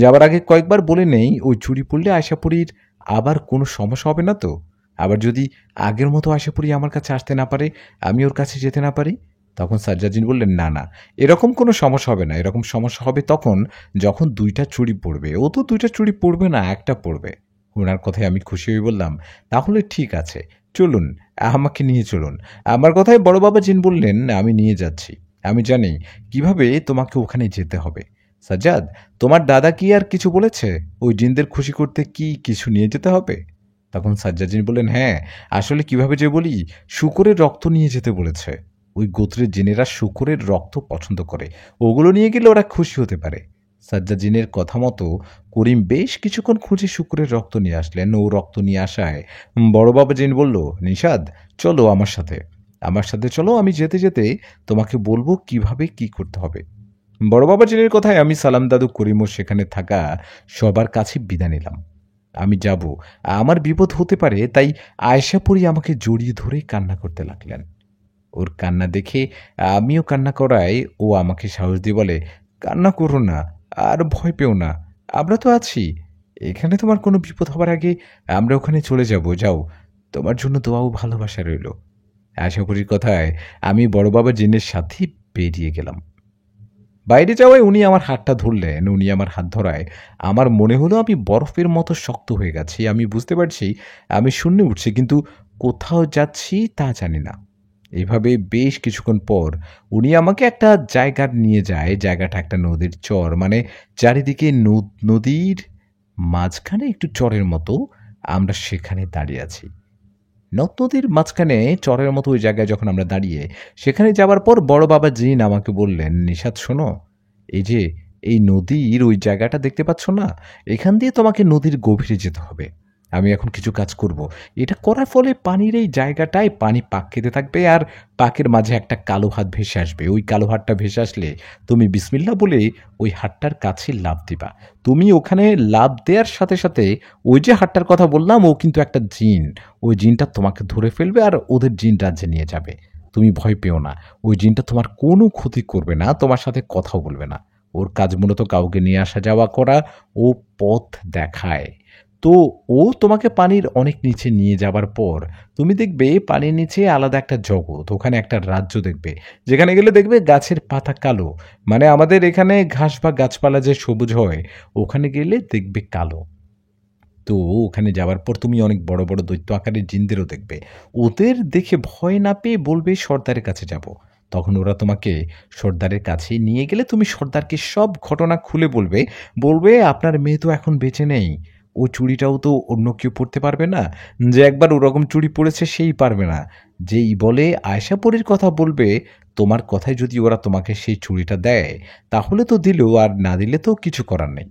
যাবার আগে কয়েকবার বলে নেই, ওই চুরি পড়লে আশাপুরীর আবার কোনো সমস্যা হবে না তো? আবার যদি আগের মতো আশাপুরী আমার কাছে আসতে না পারে, আমি ওর কাছে যেতে না পারি? তখন সাজ্জাদিন বললেন, না না, এরকম কোনো সমস্যা হবে না। এরকম সমস্যা হবে তখন যখন দুইটা চুড়ি পড়বে। ও তো দুইটা চুড়ি পড়বে না, একটা পড়বে। ওনার কথায় আমি খুশি হয়ে বললাম, তাহলে ঠিক আছে, চলুন, আমাকে নিয়ে চলুন। আমার কথায় বড় বাবা জিন বললেন, আমি নিয়ে যাচ্ছি। আমি জানি কিভাবে তোমাকে ওখানে যেতে হবে। সাজ্জাদ, তোমার দাদা কি আর কিছু বলেছে? ওই জিনদের খুশি করতে কি কিছু নিয়ে যেতে হবে? তখন সাজ্জাদ বললেন, হ্যাঁ, আসলে কিভাবে যে বলি, শূকরের রক্ত নিয়ে যেতে বলেছে। ওই গোত্রের জিনেরা শূকরের রক্ত পছন্দ করে, ওগুলো নিয়ে গেলে ওরা খুশি হতে পারে। সাজ্জাদ জিনের কথা মতো করিম বেশ কিছুক্ষণ খুঁজে শূকরের রক্ত নিয়ে আসলেন। ও রক্ত নিয়ে আসায় বড় বাবা জিন বলল, নিষাদ চলো আমার সাথে, আমার সাথে চলো, আমি যেতে যেতে তোমাকে বলবো কিভাবে কি করতে হবে। বড় বাবা জিনের কথায় আমি সালাম দাদু করিম ও সেখানে থাকা সবার কাছে বিদায় নিলাম। আমি যাব, আমার বিপদ হতে পারে, তাই আয়েশাপুরী আমাকে জড়িয়ে ধরে কান্না করতে লাগলেন। ওর কান্না দেখে আমিও কান্না করায় ও আমাকে সাহস দিয়ে বলে, কান্না করো না, আর ভয় পেও না, আমরা তো আছি এখানে। তোমার কোনো বিপদ হবার আগে আমরা ওখানে চলে যাব। যাও, তোমার জন্য দোয়া ও ভালোবাসা রইল। আশাপুরীর কথায় আমি বড় বাবা জিনের সাথে বেরিয়ে গেলাম। বাইরে যাওয়ায় উনি আমার হাতটা ধরলেন। উনি আমার হাত ধরায় আমার মনে হলো আমি বরফের মতো শক্ত হয়ে গেছি। আমি বুঝতে পারছি আমি শূন্যে উঠছি, কিন্তু কোথাও যাচ্ছি তা জানি না। এভাবে বেশ কিছুক্ষণ পর উনি আমাকে একটা জায়গার নিয়ে যায়। জায়গাটা একটা নদীর চর, মানে চারিদিকে নদীর মাঝখানে একটু চরের মতো। আমরা সেখানে দাঁড়িয়ে আছি। নদীর মাঝখানে চরের মতো ওই জায়গায় যখন আমরা দাঁড়িয়ে, সেখানে যাবার পর বড় বাবা জিন আমাকে বললেন, নিষাদ শোনো, এই যে এই নদীর ওই জায়গাটা দেখতে পাচ্ছ না, এখান দিয়ে তোমাকে নদীর গভীরে যেতে হবে। আমি এখন কিছু কাজ করব। এটা করার ফলে পানির এই জায়গাটায় পানি পাক খেতে থাকবে, আর পাকের মাঝে একটা কালো হাত ভেসে আসবে। ওই কালো হাতটা ভেসে আসলে তুমি বিসমিল্লা বলে ওই হাতটার কাছে লাফ দিবা। তুমি ওখানে লাফ দেওয়ার সাথে সাথে ওই যে হাতটার কথা বললাম, ও কিন্তু একটা জিন। ওই জিনটা তোমাকে ধরে ফেলবে আর ওদের জিন রাজ্যে নিয়ে যাবে। তুমি ভয় পেও না, ওই জিনটা তোমার কোনো ক্ষতি করবে না, তোমার সাথে কথাও বলবে না। ওর কাজ মূলত কাউকে নিয়ে আসা যাওয়া করা, ও পথ দেখায়। তো ও তোমাকে পানির অনেক নিচে নিয়ে যাবার পর তুমি দেখবে পানির নিচে আলাদা একটা জগৎ, ওখানে একটা রাজ্য দেখবে, যেখানে গেলে দেখবে গাছের পাতা কালো, মানে আমাদের এখানে ঘাস বা গাছপালা যে সবুজ হয়, ওখানে গেলে দেখবে কালো। তো ওখানে যাওয়ার পর তুমি অনেক বড় বড় দৈত্য আকারের জিনদেরও দেখবে। ওদের দেখে ভয় না পেয়ে বলবে সর্দারের কাছে যাব। তখন ওরা তোমাকে সর্দারের কাছে নিয়ে গেলে তুমি সর্দারকে সব ঘটনা খুলে বলবে। বলবে, আপনার মেয়ে তো এখন বেঁচে নেই, ও চুড়িটাও তো অন্য কেউ পড়তে পারবে না, যে একবার ওরকম চুড়ি পড়েছে সেই পারবে না। যেই বলে আয়শাপুরীর কথা বলবে, তোমার কথায় যদি ওরা তোমাকে সেই চুড়িটা দেয় তাহলে তো দিল, আর না দিলে তো কিছু করার নেই।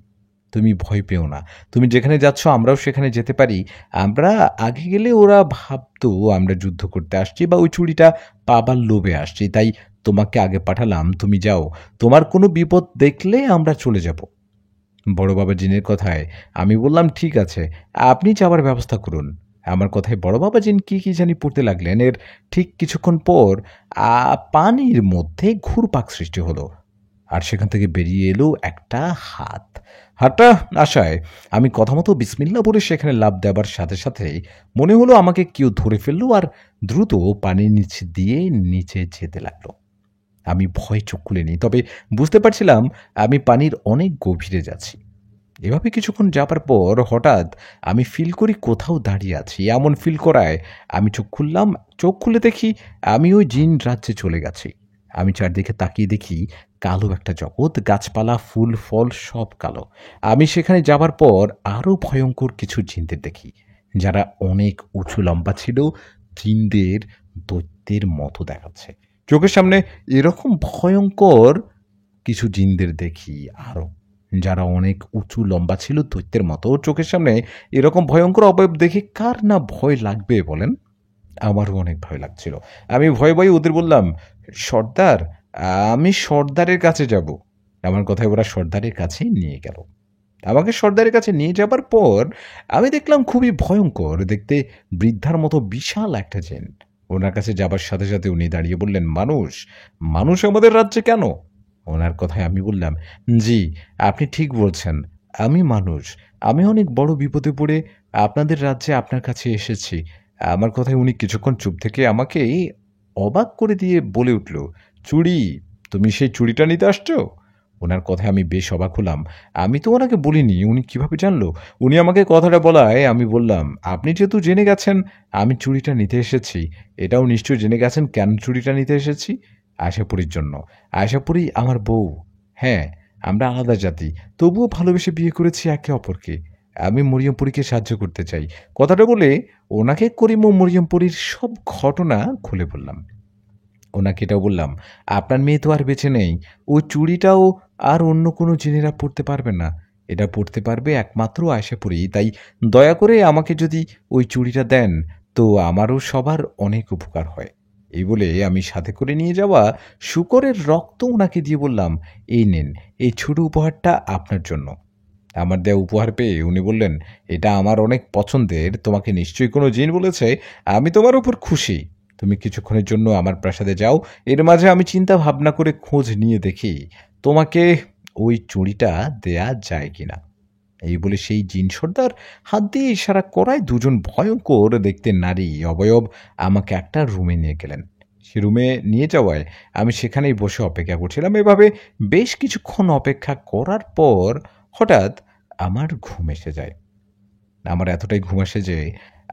তুমি ভয় পেও না, তুমি যেখানে যাচ্ছ আমরাও সেখানে যেতে পারি। আমরা আগে গেলে ওরা ভাবতো আমরা যুদ্ধ করতে আসছি বা ওই চুড়িটা পাবার লোভে আসছি, তাই তোমাকে আগে পাঠালাম, তুমি যাও। তোমার কোনো বিপদ দেখলে আমরা চলে যাব। বড় বাবা জিনের কথায় আমি বললাম, ঠিক আছে, আপনি যাওয়ার ব্যবস্থা করুন। আমার কথায় বড় বাবা জিন কি কি জানি পড়তে লাগলেন। এর ঠিক কিছুক্ষণ পর পানির মধ্যে ঘুরপাক সৃষ্টি হলো, আর সেখান থেকে বেরিয়ে এলো একটা হাত। হাতটা আসায় আমি কথা মতো বিসমিল্লা বলে সেখানে লাফ দেবার সাথে সাথে মনে হলো আমাকে কেউ ধরে ফেললো আর দ্রুত পানির নিচে দিয়ে নিচে যেতে লাগলো। আমি ভয় চোখ খুলে নিই, তবে বুঝতে পারছিলাম আমি পানির অনেক গভীরে যাচ্ছি। এভাবে কিছুক্ষণ যাবার পর হঠাৎ আমি ফিল করি কোথাও দাঁড়িয়ে আছি। এমন ফিল করায় আমি চোখ খুললাম। চোখ খুলে দেখি আমি ওই জিন রাজ্যে চলে গেছি। আমি চারদিকে তাকিয়ে দেখি কালো একটা জগৎ, গাছপালা, ফুল, ফল সব কালো। আমি সেখানে যাবার পর আরও ভয়ঙ্কর কিছু জিনদের দেখি, যারা অনেক উঁচু লম্বা ছিল, জিনদের দৈত্যের মতো দেখাচ্ছে। চোখের সামনে এরকম ভয়ঙ্কর কিছু জিনদের দেখি আরও, যারা অনেক উঁচু লম্বা ছিল, দৈত্যের মতো। চোখের সামনে এরকম ভয়ঙ্কর অবয়ব দেখে কার না ভয় লাগবে বলেন? আমারও অনেক ভয় লাগছিল। আমি ভয়ে ভয়ে ওদের বললাম, সর্দার, আমি সর্দারের কাছে যাব। আমার কথায় ওরা সর্দারের কাছেই নিয়ে গেল। আমাকে সর্দারের কাছে নিয়ে যাবার পর আমি দেখলাম খুবই ভয়ঙ্কর দেখতে, বৃদ্ধার মতো বিশাল একটা জিন। ওনার কাছে যাবার সাথে সাথে উনি দাঁড়িয়ে বললেন, মানুষ মানুষ আমাদের রাজ্যে কেন? ওনার কথায় আমি বললাম, জি, আপনি ঠিক বলছেন, আমি মানুষ। আমি অনেক বড় বিপদে পড়ে আপনাদের রাজ্যে আপনার কাছে এসেছি। আমার কথায় উনি কিছুক্ষণ চুপ থেকে আমাকে অবাক করে দিয়ে বলে উঠল, চুড়ি, তুমি সেই চুড়িটা নিতে আসছো? ওনার কথায় আমি বেশ অবাক হলাম। আমি তো ওনাকে বলিনি, উনি কিভাবে জানলো? উনি আমাকে কথাটা বলায় আমি বললাম, আপনি যেহেতু জেনে গেছেন আমি চুড়িটা নিতে এসেছি, এটাও নিশ্চয়ই জেনে গেছেন কেন চুড়িটা নিতে এসেছি। আশাপুরীর জন্য। আশাপুরী আমার বউ। হ্যাঁ, আমরা আলাদা জাতি, তবুও ভালোবেসে বিয়ে করেছি একে অপরকে। আমি মরিয়মপুরীকে সাহায্য করতে চাই। কথাটা বলে ওনাকে করিম ও মরিয়মপুরীর সব ঘটনা খুলে বললাম। ওনাকে এটাও বললাম, আপনার মেয়ে তো আর বেঁচে নেই। ওই চুড়িটাও আর অন্য কোনো জিনেরা পড়তে পারবে না। এটা পড়তে পারবে একমাত্র আশাপুরী। তাই দয়া করে আমাকে যদি ওই চুড়িটা দেন, তো আমারও সবার অনেক উপকার হয়। এই বলে আমি সাথে করে নিয়ে যাওয়া শূকরের রক্ত ওনাকে দিয়ে বললাম, এই নিন, এই ছোট উপহারটা আপনার জন্য। আমার দেয়া উপহার পেয়ে উনি বললেন, এটা আমার অনেক পছন্দের, তোমাকে নিশ্চয়ই কোনো জিন বলেছে। আমি তোমার উপর খুশি। তুমি কিছুক্ষণের জন্য আমার প্রাসাদে যাও। এর মাঝে আমি চিন্তা ভাবনা করে খোঁজ নিয়ে দেখি তোমাকে ওই চুড়িটা দেয়া যায় কিনা। এই বলে সেই জিন সর্দার হাত দিয়ে ইশারা করায় দুজন ভয়ঙ্কর দেখতে নারী অবয়ব আমাকে একটা রুমে নিয়ে গেলেন। সে রুমে নিয়ে যাওয়ায় আমি সেখানেই বসে অপেক্ষা করছিলাম। এভাবে বেশ কিছুক্ষণ অপেক্ষা করার পর হঠাৎ আমার ঘুম এসে যায়। আমার এতটাই ঘুম আসে যে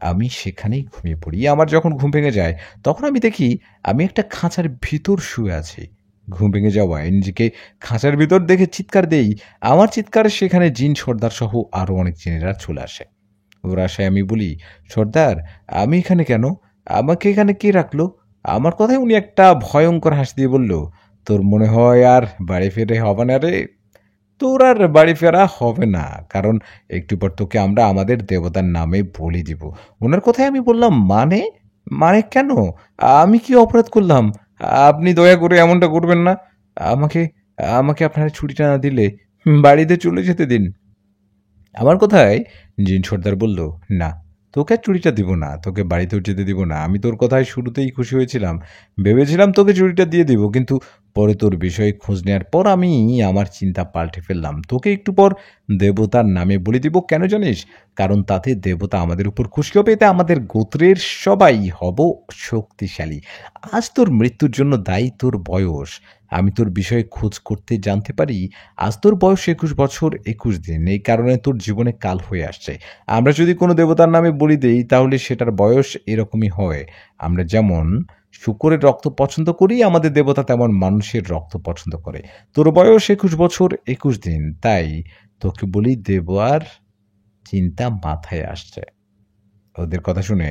আমি সেখানেই ঘুমিয়ে পড়ি। আমার যখন ঘুম ভেঙে যায় তখন আমি দেখি আমি একটা খাঁচার ভিতর শুয়ে আছি। ঘুম ভেঙে যাওয়ায় নিজেকে খাঁচার ভিতর দেখে চিৎকার দেই। আমার চিৎকারে সেখানে জিন সর্দার সহ আরও অনেক জিনেরা চলে আসে। ওরা আসায় আমি বলি, সর্দার, আমি এখানে কেন? আমাকে এখানে কে রাখলো? আমার কথায় উনি একটা ভয়ঙ্কর হাসি দিয়ে বলল, তোর মনে হয় আর বাড়ি ফিরে হবে না রে? তোর আর বাড়ি ফেরা হবে না, কারণ একটু পর তোকে আমরা আমাদের দেবতার নামে বলি দিব। ওনার কথায় আমি বললাম, মানে? মানে কেন? আমি কি অপরাধ করলাম? আপনি দয়া করে এমনটা করবেন না। আমাকে আমাকে আপনার ছুটিটা না দিলে বাড়িতে চলে যেতে দিন। আমার কথায় জিন সর্দার বলল, না, তোকে আর চুড়িটা দিব না, তোকে বাড়িতেও যেতে দিব না। আমি তোর কথায় শুরুতেই খুশি হয়েছিলাম, ভেবেছিলাম তোকে চুড়িটা দিয়ে দিব, কিন্তু পরে তোর বিষয়ে খোঁজ নেওয়ার পর আমি আমার চিন্তা পাল্টে ফেললাম। তোকে একটু পর দেবতার নামে বলে দিব। কেন জানিস? কারণ তাতে দেবতা আমাদের উপর খুশি হবে, এতে আমাদের গোত্রের সবাই হব শক্তিশালী। আজ তোর মৃত্যুর জন্য দায়ী তোর বয়স। আমি তোর বিষয়ে খোঁজ করতে জানতে পারি আজ তোর বয়স 21 বছর 21 দিন। এই কারণে তোর জীবনে কাল হয়ে আসছে। আমরা যদি কোনো দেবতার নামে বলি দেই তাহলে সেটার বয়স এরকমই হয়। আমরা যেমন শূকরের রক্ত পছন্দ করি, আমাদের দেবতা তেমন মানুষের রক্ত পছন্দ করে। তোর বয়স 21 বছর 21 দিন, তাই তোকে বলি দেবার চিন্তা মাথায় আসছে। ওদের কথা শুনে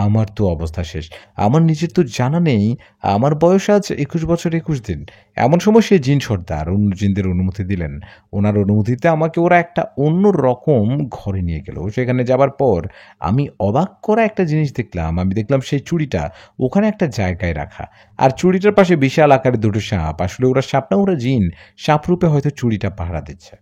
আমার তো অবস্থা শেষ। আমার নিজের তো জানা নেই আমার বয়স আজ 21 বছর 21 দিন। এমন সময় সেই জিন সর্দার অন্য জিনদের অনুমতি দিলেন। ওনার অনুমতিতে আমাকে ওরা একটা অন্য রকম ঘরে নিয়ে গেল। সেখানে যাবার পর আমি অবাক করা একটা জিনিস দেখলাম। আমি দেখলাম সেই চুড়িটা ওখানে একটা জায়গায় রাখা। আর চুড়িটার পাশে বিশাল আকারে দুটো সাপ। আসলে ওরা সাপ না, ওরা জিন। সাপরূপে হয়তো চুড়িটা পাহারা দিচ্ছে।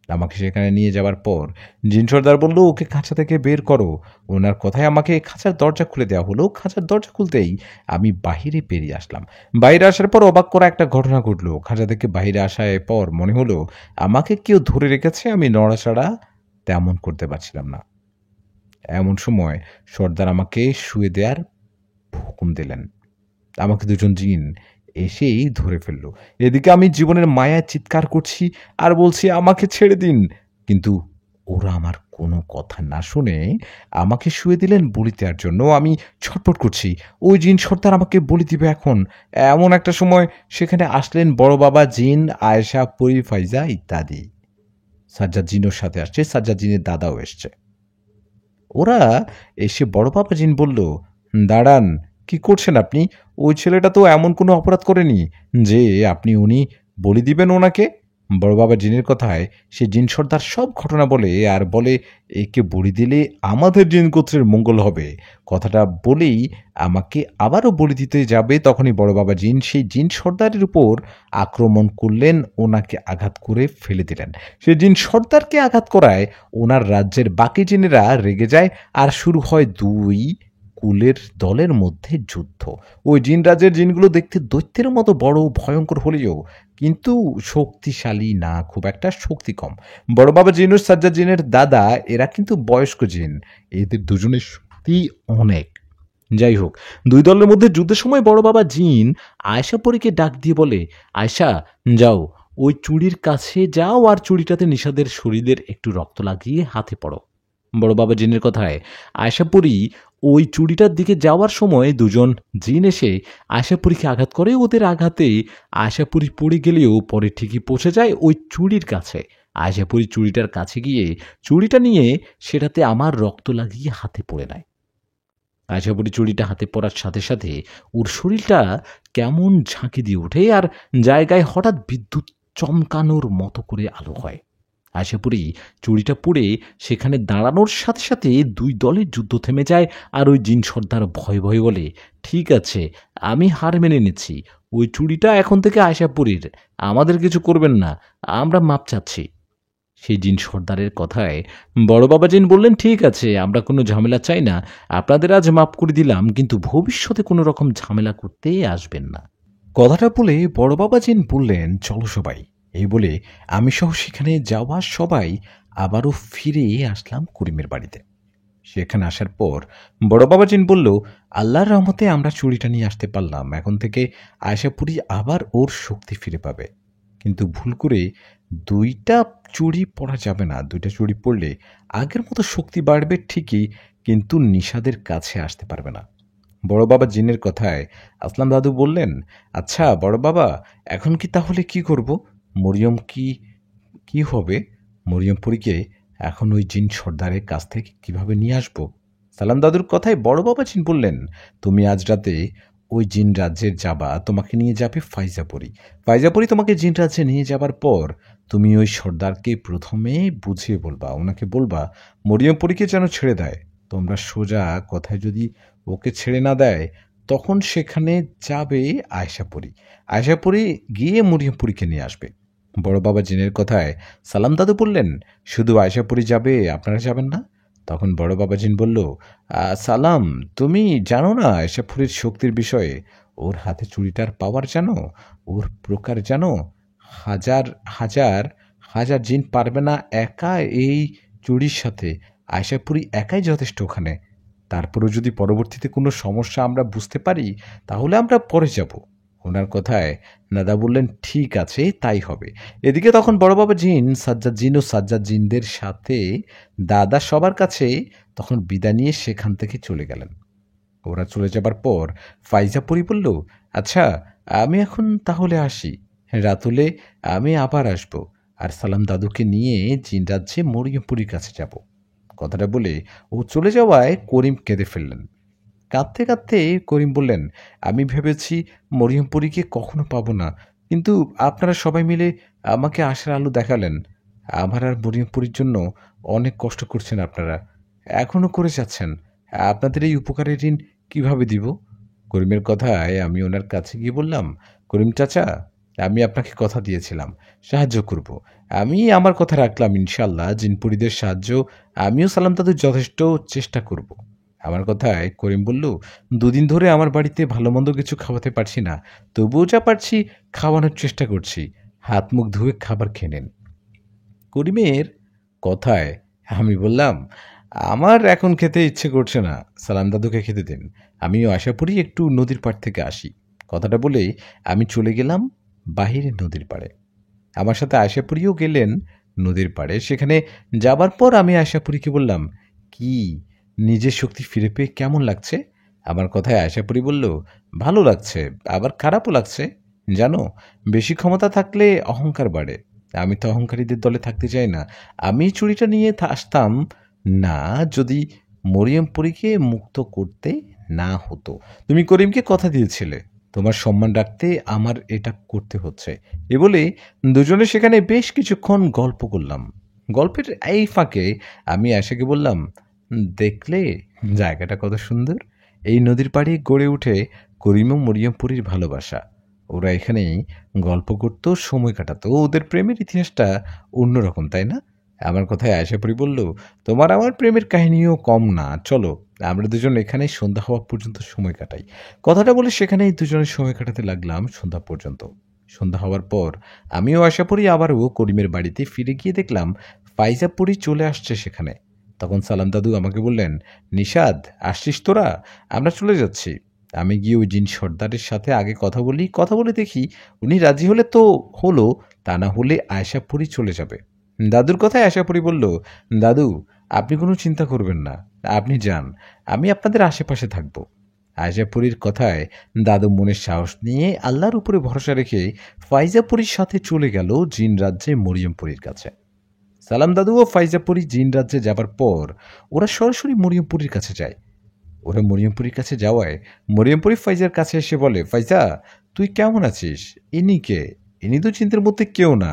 আমাকে সেখানে নিয়ে যাবার পর জিন সর্দার বলল, ওকে খাঁচা থেকে বের করো। ওনার কথায় আমাকে খাঁচার দরজা খুলে দেওয়া হলো। খাঁচার দরজা খুলতেই আমি বাহিরে বেরিয়ে আসলাম। বাইরে আসার পর অবাক করা একটা ঘটনা ঘটলো। খাঁচা থেকে বাইরে আসার পর মনে হলো আমাকে কেউ ধরে রেখেছে। আমি নড়াচড়া তেমন করতে পারছিলাম না। এমন সময় সর্দার আমাকে শুয়ে দেওয়ার হুকুম দিলেন। আমাকে দুজন জিন এসেই ধরে ফেলল। এদিকে আমি জীবনের মায়ায় চিৎকার করছি আর বলছি, আমাকে ছেড়ে দিন। কিন্তু ওরা আমার কোনো কথা না শুনে আমাকে শুয়ে দিলেন বলি দেওয়ার জন্য। আমি ছটফট করছি। ওই জিন সর্দার আমাকে বলি দিবে এখন। এমন একটা সময় সেখানে আসলেন বড় বাবা জিন, আয়েশা, পরি, ফাইজা ইত্যাদি। সাজ্জাদ জিনও সাথে আসছে, সাজ্জাদ জিনের দাদাও এসছে। ওরা এসে বড় বাবা জিন বলল, দাঁড়ান, কি করছেন আপনি? ওই ছেলেটা তো এমন কোনো অপরাধ করেনি যে আপনি উনি বলি দিবেন ওনাকে। বড় বাবা জিনের কথায় সে জিন সর্দার সব ঘটনা বলে আর বলে, একে বলি দিলে আমাদের জিন গোত্রের মঙ্গল হবে। কথাটা বলেই আমাকে আবারও বলি দিতে যাবে, তখনই বড় বাবা জিন সেই জিন সর্দারের উপর আক্রমণ করলেন, ওনাকে আঘাত করে ফেলে দিলেন। সে জিন সর্দারকে আঘাত করায় ওনার রাজ্যের বাকি জিনেরা রেগে যায় আর শুরু হয় দুই কুলের দলের মধ্যে যুদ্ধ। ওই জিন রাজ্যের জিনগুলো দেখতে দৈত্যের মতো বড় ভয়ঙ্কর হলেও কিন্তু শক্তিশালী না, খুব একটা শক্তি কম। বড় বাবা জিন ও সাজ্জাদ জিনের দাদা এরা কিন্তু বয়স্ক জিন, এদের দুজনের শক্তি অনেক। যাই হোক, দুই দলের মধ্যে যুদ্ধের সময় বড় বাবা জিন আয়েশা পরীকে ডাক দিয়ে বলে, আয়েশা যাও, ওই চুড়ির কাছে যাও আর চুড়িটাতে নিশাদের শরীরের একটু রক্ত লাগিয়ে হাতে পড়ো। বড় বাবা জিনের কথায় আয়েশা পরী ওই চুড়িটার দিকে যাওয়ার সময় দুজন জিন এসে আয়েশা পরীকে আঘাত করে। ওদের আঘাতে আয়েশা পরী পড়ে গেলেও পরে ঠিকই পৌঁছে যায় ওই চুড়ির কাছে। আয়েশা পরী চুড়িটার কাছে গিয়ে চুড়িটা নিয়ে সেটাতে আমার রক্ত লাগিয়ে হাতে পড়ে নেয়। আয়েশা পরী চুড়িটা হাতে পড়ার সাথে সাথে ওর শরীরটা কেমন ঝাঁকি দিয়ে ওঠে আর জায়গায় হঠাৎ বিদ্যুৎ চমকানোর মতো করে আলো হয়। আয়েশা পরী চুড়িটা পড়ে সেখানে দাঁড়ানোর সাথে সাথে দুই দলের যুদ্ধ থেমে যায় আর ওই জিন সর্দার ভয়ে ভয়ে বলে, ঠিক আছে, আমি হার মেনে নিচ্ছি। ওই চুড়িটা এখন থেকে আয়েশা পরীর, আমাদের কিছু করবেন না, আমরা মাপ চাচ্ছি। সেই জিন সর্দারের কথায় বড় বাবা জিন বললেন, ঠিক আছে, আমরা কোনো ঝামেলা চাই না, আপনাদের আজ মাপ করে দিলাম, কিন্তু ভবিষ্যতে কোনো রকম ঝামেলা করতে আসবেন না। কথাটা বলে বড় বাবা জিন বললেন, চলো সবাই। এই বলে আমি সহ সেখানে যাওয়া সবাই আবারও ফিরে আসলাম করিমের বাড়িতে। সেখানে আসার পর বড় বাবা জিন বলল, আল্লাহর রহমতে আমরা চুড়িটা নিয়ে আসতে পারলাম, এখন থেকে আয়েশা পরী আবার ওর শক্তি ফিরে পাবে। কিন্তু ভুল করে দুইটা চুড়ি পরা যাবে না। দুইটা চুড়ি পরলে আগের মতো শক্তি বাড়বে ঠিকই, কিন্তু নিশাদের কাছে আসতে পারবে না। বড় বাবা জিনের কথায় আসলাম দাদু বললেন, আচ্ছা বড় বাবা, এখন কি তাহলে কি করব? মরিয়ম কি কি হবে? মরিয়ম পরীকে এখন ওই জিন সর্দারের কাছ থেকে কিভাবে নিয়ে আসবো? সালাম দাদুর কথায় বড় বাবা জিন বললেন, তুমি আজ রাতে ওই জিন রাজ্যের যাবা, তোমাকে নিয়ে যাবে ফাইজাপুরি। ফাইজাপুরি তোমাকে জিন রাজ্যে নিয়ে যাবার পর তুমি ওই সর্দারকে প্রথমে বুঝিয়ে বলবা, ওনাকে বলবা মরিয়ম পরীকে যেন ছেড়ে দেয়। তোমরা সোজা কথায় যদি ওকে ছেড়ে না দেয়, তখন সেখানে যাবে আয়েশাপুরি। আয়েশাপুরি গিয়ে মরিয়ম পরীকে নিয়ে আসবে। বড় বাবা জিনের কথায় সালাম দাদু বললেন, শুধু আয়েশাপুরি যাবে, আপনারা যাবেন না? তখন বড় বাবা জিন বলল, সালাম, তুমি জানো না আয়েশাপুরীর শক্তির বিষয়ে? ওর হাতে চুড়িটার পাওয়ার জানো? ওর প্রকার জানো? হাজার হাজার হাজার জিন পারবে না একা এই চুড়ির সাথে। আয়েশাপুরী একাই যথেষ্ট ওখানে। তারপরেও যদি পরবর্তীতে কোনো সমস্যা আমরা বুঝতে পারি, তাহলে আমরা পরে যাব। ওনার কথায় দাদা বললেন, ঠিক আছে, তাই হবে। এদিকে তখন বড় বাবা জিন, সাজ্জাদ জিন ও সাজ্জাদ জিনদের সাথে দাদা সবার কাছে তখন বিদায় নিয়ে সেখান থেকে চলে গেলেন। ওরা চলে যাবার পর ফাইজাপুরি বলল, আচ্ছা, আমি এখন তাহলে আসি। রাত হলে আমি আবার আসব আর সালাম দাদুকে নিয়ে জিন রাজ্যে মরিয়মপুরীর কাছে যাব। কথাটা বলে ও চলে যাওয়ায় করিম কেঁদে ফেললেন। কাঁদতে কাঁদতে করিম বললেন, আমি ভেবেছি মরিয়মপুরীকে কখনো পাবো না, কিন্তু আপনারা সবাই মিলে আমাকে আশার আলো দেখালেন। আমার আর মরিয়মপুরীর জন্য অনেক কষ্ট করছেন আপনারা, এখনও করে যাচ্ছেন। আপনাদের এই উপকারের ঋণ কিভাবে দিব? করিমের কথায় আমি ওনার কাছে গিয়ে বললাম, করিম চাচা, আমি আপনাকে কথা দিয়েছিলাম সাহায্য করব। আমি আমার কথা রাখলাম, ইনশাল্লাহ জিনপুরীদের সাহায্য আমিও সালাম দাদুর যথেষ্ট চেষ্টা করব। আমার কথায় করিম বলল, দুদিন ধরে আমার বাড়িতে ভালো মন্দ কিছু খাওয়াতে পারছি না, তবুও যা পারছি খাওয়ানোর চেষ্টা করছি। হাত মুখ ধুয়ে খাবার খেয়ে নেন। করিমের কথায় আমি বললাম, আমার এখন খেতে ইচ্ছে করছে না, সালাম দাদুকে খেতে দিন, আমিও আশা করি একটু নদীর পাড় থেকে আসি। কথাটা বলেই আমি চলে গেলাম বাহিরে নদীর পাড়ে। আমার সাথে আশাপুরিও গেলেন নদীর পাড়ে। সেখানে যাবার পর আমি আশাপুরীকে বললাম, কি নিজের শক্তি ফিরে পেয়ে কেমন লাগছে? আমার কথায় আশাপুরী বলল, ভালো লাগছে, আবার খারাপও লাগছে। জানো, বেশি ক্ষমতা থাকলে অহংকার বাড়ে। আমি তো অহংকারীদের দলে থাকতে চাই না। আমি চুরিটা নিয়ে আসতাম না যদি মরিয়মপুরীকে মুক্ত করতে না হতো। তুমি করিমকে কথা দিয়েছিলে, তোমার সম্মান রাখতে আমার এটা করতে হচ্ছে। এ বলে দুজনে সেখানে বেশ কিছুক্ষণ গল্প করলাম। গল্পের এই ফাঁকে আমি আশাকে বললাম, দেখলে জায়গাটা কত সুন্দর। এই নদীর পাড়ে গড়ে উঠে করিম ও মরিয়মপুরীর ভালোবাসা। ওরা এখানেই গল্প করতো, সময় কাটাতো। ওদের প্রেমের ইতিহাসটা অন্যরকম, তাই না? আমার কথায় আশাপুরী বলল, তোমার আমার প্রেমের কাহিনীও কম না, চলো আমরা দুজন এখানেই সন্ধ্যা হওয়া পর্যন্ত সময় কাটাই। কথাটা বলে সেখানেই দুজনে সময় কাটাতে লাগলাম সন্ধ্যা পর্যন্ত। সন্ধ্যা হওয়ার পর আমিও আশাপুরী আবারও করিমের বাড়িতে ফিরে গিয়ে দেখলাম ফাইজাপুরী চলে আসছে সেখানে। তখন সালাম দাদু আমাকে বললেন, নিষাদ, আসছিস তোরা? আমরা চলে যাচ্ছি। আমি গিয়ে ওই জিন সর্দারের সাথে আগে কথা বলে দেখি উনি রাজি হলে তো হলো, তা না হলে আয়শাপুরী চলে যাবে। দাদুর কথায় আশাপুরী বলল, দাদু, আপনি কোনো চিন্তা করবেন না, আপনি যান, আমি আপনাদের আশেপাশে থাকব। আয়শাপুরীর কথায় দাদু মনের সাহস নিয়ে আল্লাহর উপরে ভরসা রেখে ফাইজাপুরীর সাথে চলে গেল জিন রাজ্যে মরিয়মপুরীর কাছে। সালাম দাদু ও ফাইজাপুরী জিন রাজ্যে যাবার পর ওরা সরাসরি মরিয়মপুরীর কাছে যায়। ওরা মরিয়মপুরীর কাছে যাওয়ায় মরিয়মপুরী ফাইজার কাছে এসে বলে, ফাইজা, তুই কেমন আছিস? ইনি কে? ইনি তো চিন্তার মধ্যে কেউ না।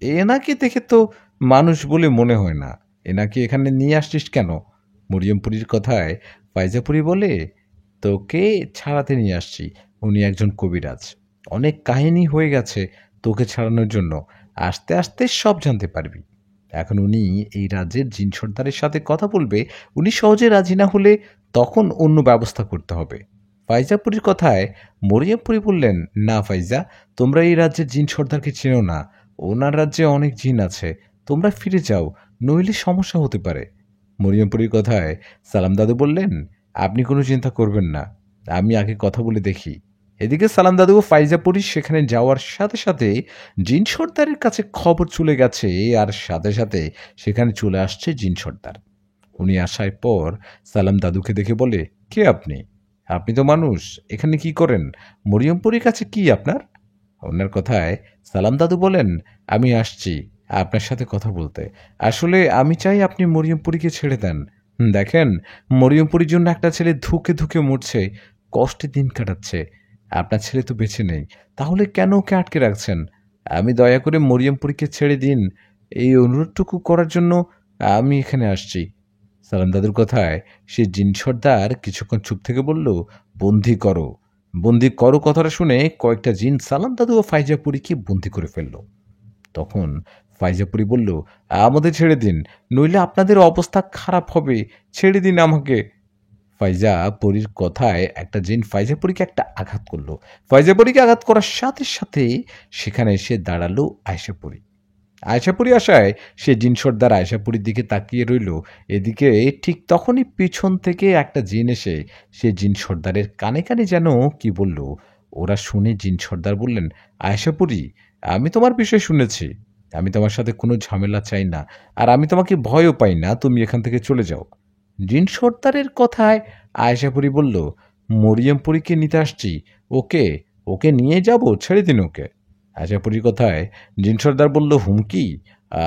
এনাকে দেখে তো মানুষ বলে মনে হয় না। এনাকে এখানে নিয়ে আসছিস কেন? মরিয়মপুরীর কথায় ফাইজাপুরী বলে, তোকে ছাড়াতে নিয়ে আসছি। উনি একজন কবিরাজ। অনেক কাহিনী হয়ে গেছে তোকে ছাড়ানোর জন্য। আস্তে আস্তে সব জানতে পারবি। এখন উনি এই রাজ্যের জিন সর্দারের সাথে কথা বলবে। উনি সহজে রাজি না হলে তখন অন্য ব্যবস্থা করতে হবে। ফাইজাপুরীর কথায় মরিয়মপুরী বললেন, না ফাইজা, তোমরা এই রাজ্যের জিন সর্দারকে চেনো না। ওনার রাজ্যে অনেক জিন আছে। তোমরা ফিরে যাও, নইলে সমস্যা হতে পারে। মরিয়মপুরীর কথায় সালাম দাদু বললেন, আপনি কোনো চিন্তা করবেন না, আমি আগে কথা বলে দেখি। এদিকে সালাম দাদু ও ফাইজাপুরী সেখানে যাওয়ার সাথে সাথে জিন সর্দারের কাছে খবর চলে গেছে, আর সাথে সাথে সেখানে চলে আসছে জিন সর্দার। উনি আসার পর সালাম দাদুকে দেখে বলে, কে আপনি? আপনি তো মানুষ, এখানে কি করেন? মরিয়মপুরীর কাছে কি আপনার? ওনার কথায় সালাম দাদু বলেন, আমি আসছি আপনার সাথে কথা বলতে। আসলে আমি চাই আপনি মরিয়মপুরীকে ছেড়ে দেন। দেখেন, মরিয়মপুরীর জন্য একটা ছেলে ধুকে ধুকে মরছে, কষ্টে দিন কাটাচ্ছে। আপনার ছেলে তো বেঁচে নেই, তাহলে কেন ওকে আটকে রাখছেন? আমি দয়া করে মরিয়মপুরীকে ছেড়ে দিন, এই অনুরোধটুকু করার জন্য আমি এখানে আসছি। সালাম দাদুর কথায় সে জিন সর্দার কিছুক্ষণ চুপ থেকে বলল, বন্দি করো। বন্দি করো কথাটা শুনে কয়েকটা জিন সালাম দাদু ও ফাইজাপুরীকে বন্দি করে ফেলল। তখন ফাইজাপুরী বলল, আমাদের ছেড়ে দিন, নইলে আপনাদের অবস্থা খারাপ হবে, ছেড়ে দিন আমাকে। ফাইজাপুরীর কথায় একটা জিন ফাইজাপুরীকে একটা আঘাত করলো। ফাইজাপুরীকে আঘাত করার সাথে সাথে সেখানে এসে দাঁড়ালো আয়শাপুরী। আয়শাপুরী আসায় সে জিন সর্দার আয়শাপুরীর দিকে তাকিয়ে রইল। এদিকে ঠিক তখনই পিছন থেকে একটা জিন এসে সে জিন সর্দারের কানে কানে যেন কি বলল। ওরা শুনে জিন সর্দার বললেন, আয়শাপুরী, আমি তোমার বিষয় শুনেছি। আমি তোমার সাথে কোনো ঝামেলা চাই না, আর আমি তোমাকে ভয়ও পাই না। তুমি এখান থেকে চলে যাও। জিন সর্দারের কথায় আয়শাপুরী বলল, মরিয়মপুরীকে নিতে আসছি। ওকে ওকে নিয়ে যাব, ছেড়ে দিন ওকে। আশাপুরীর কথায় জিন সর্দার বলল, হুমকি?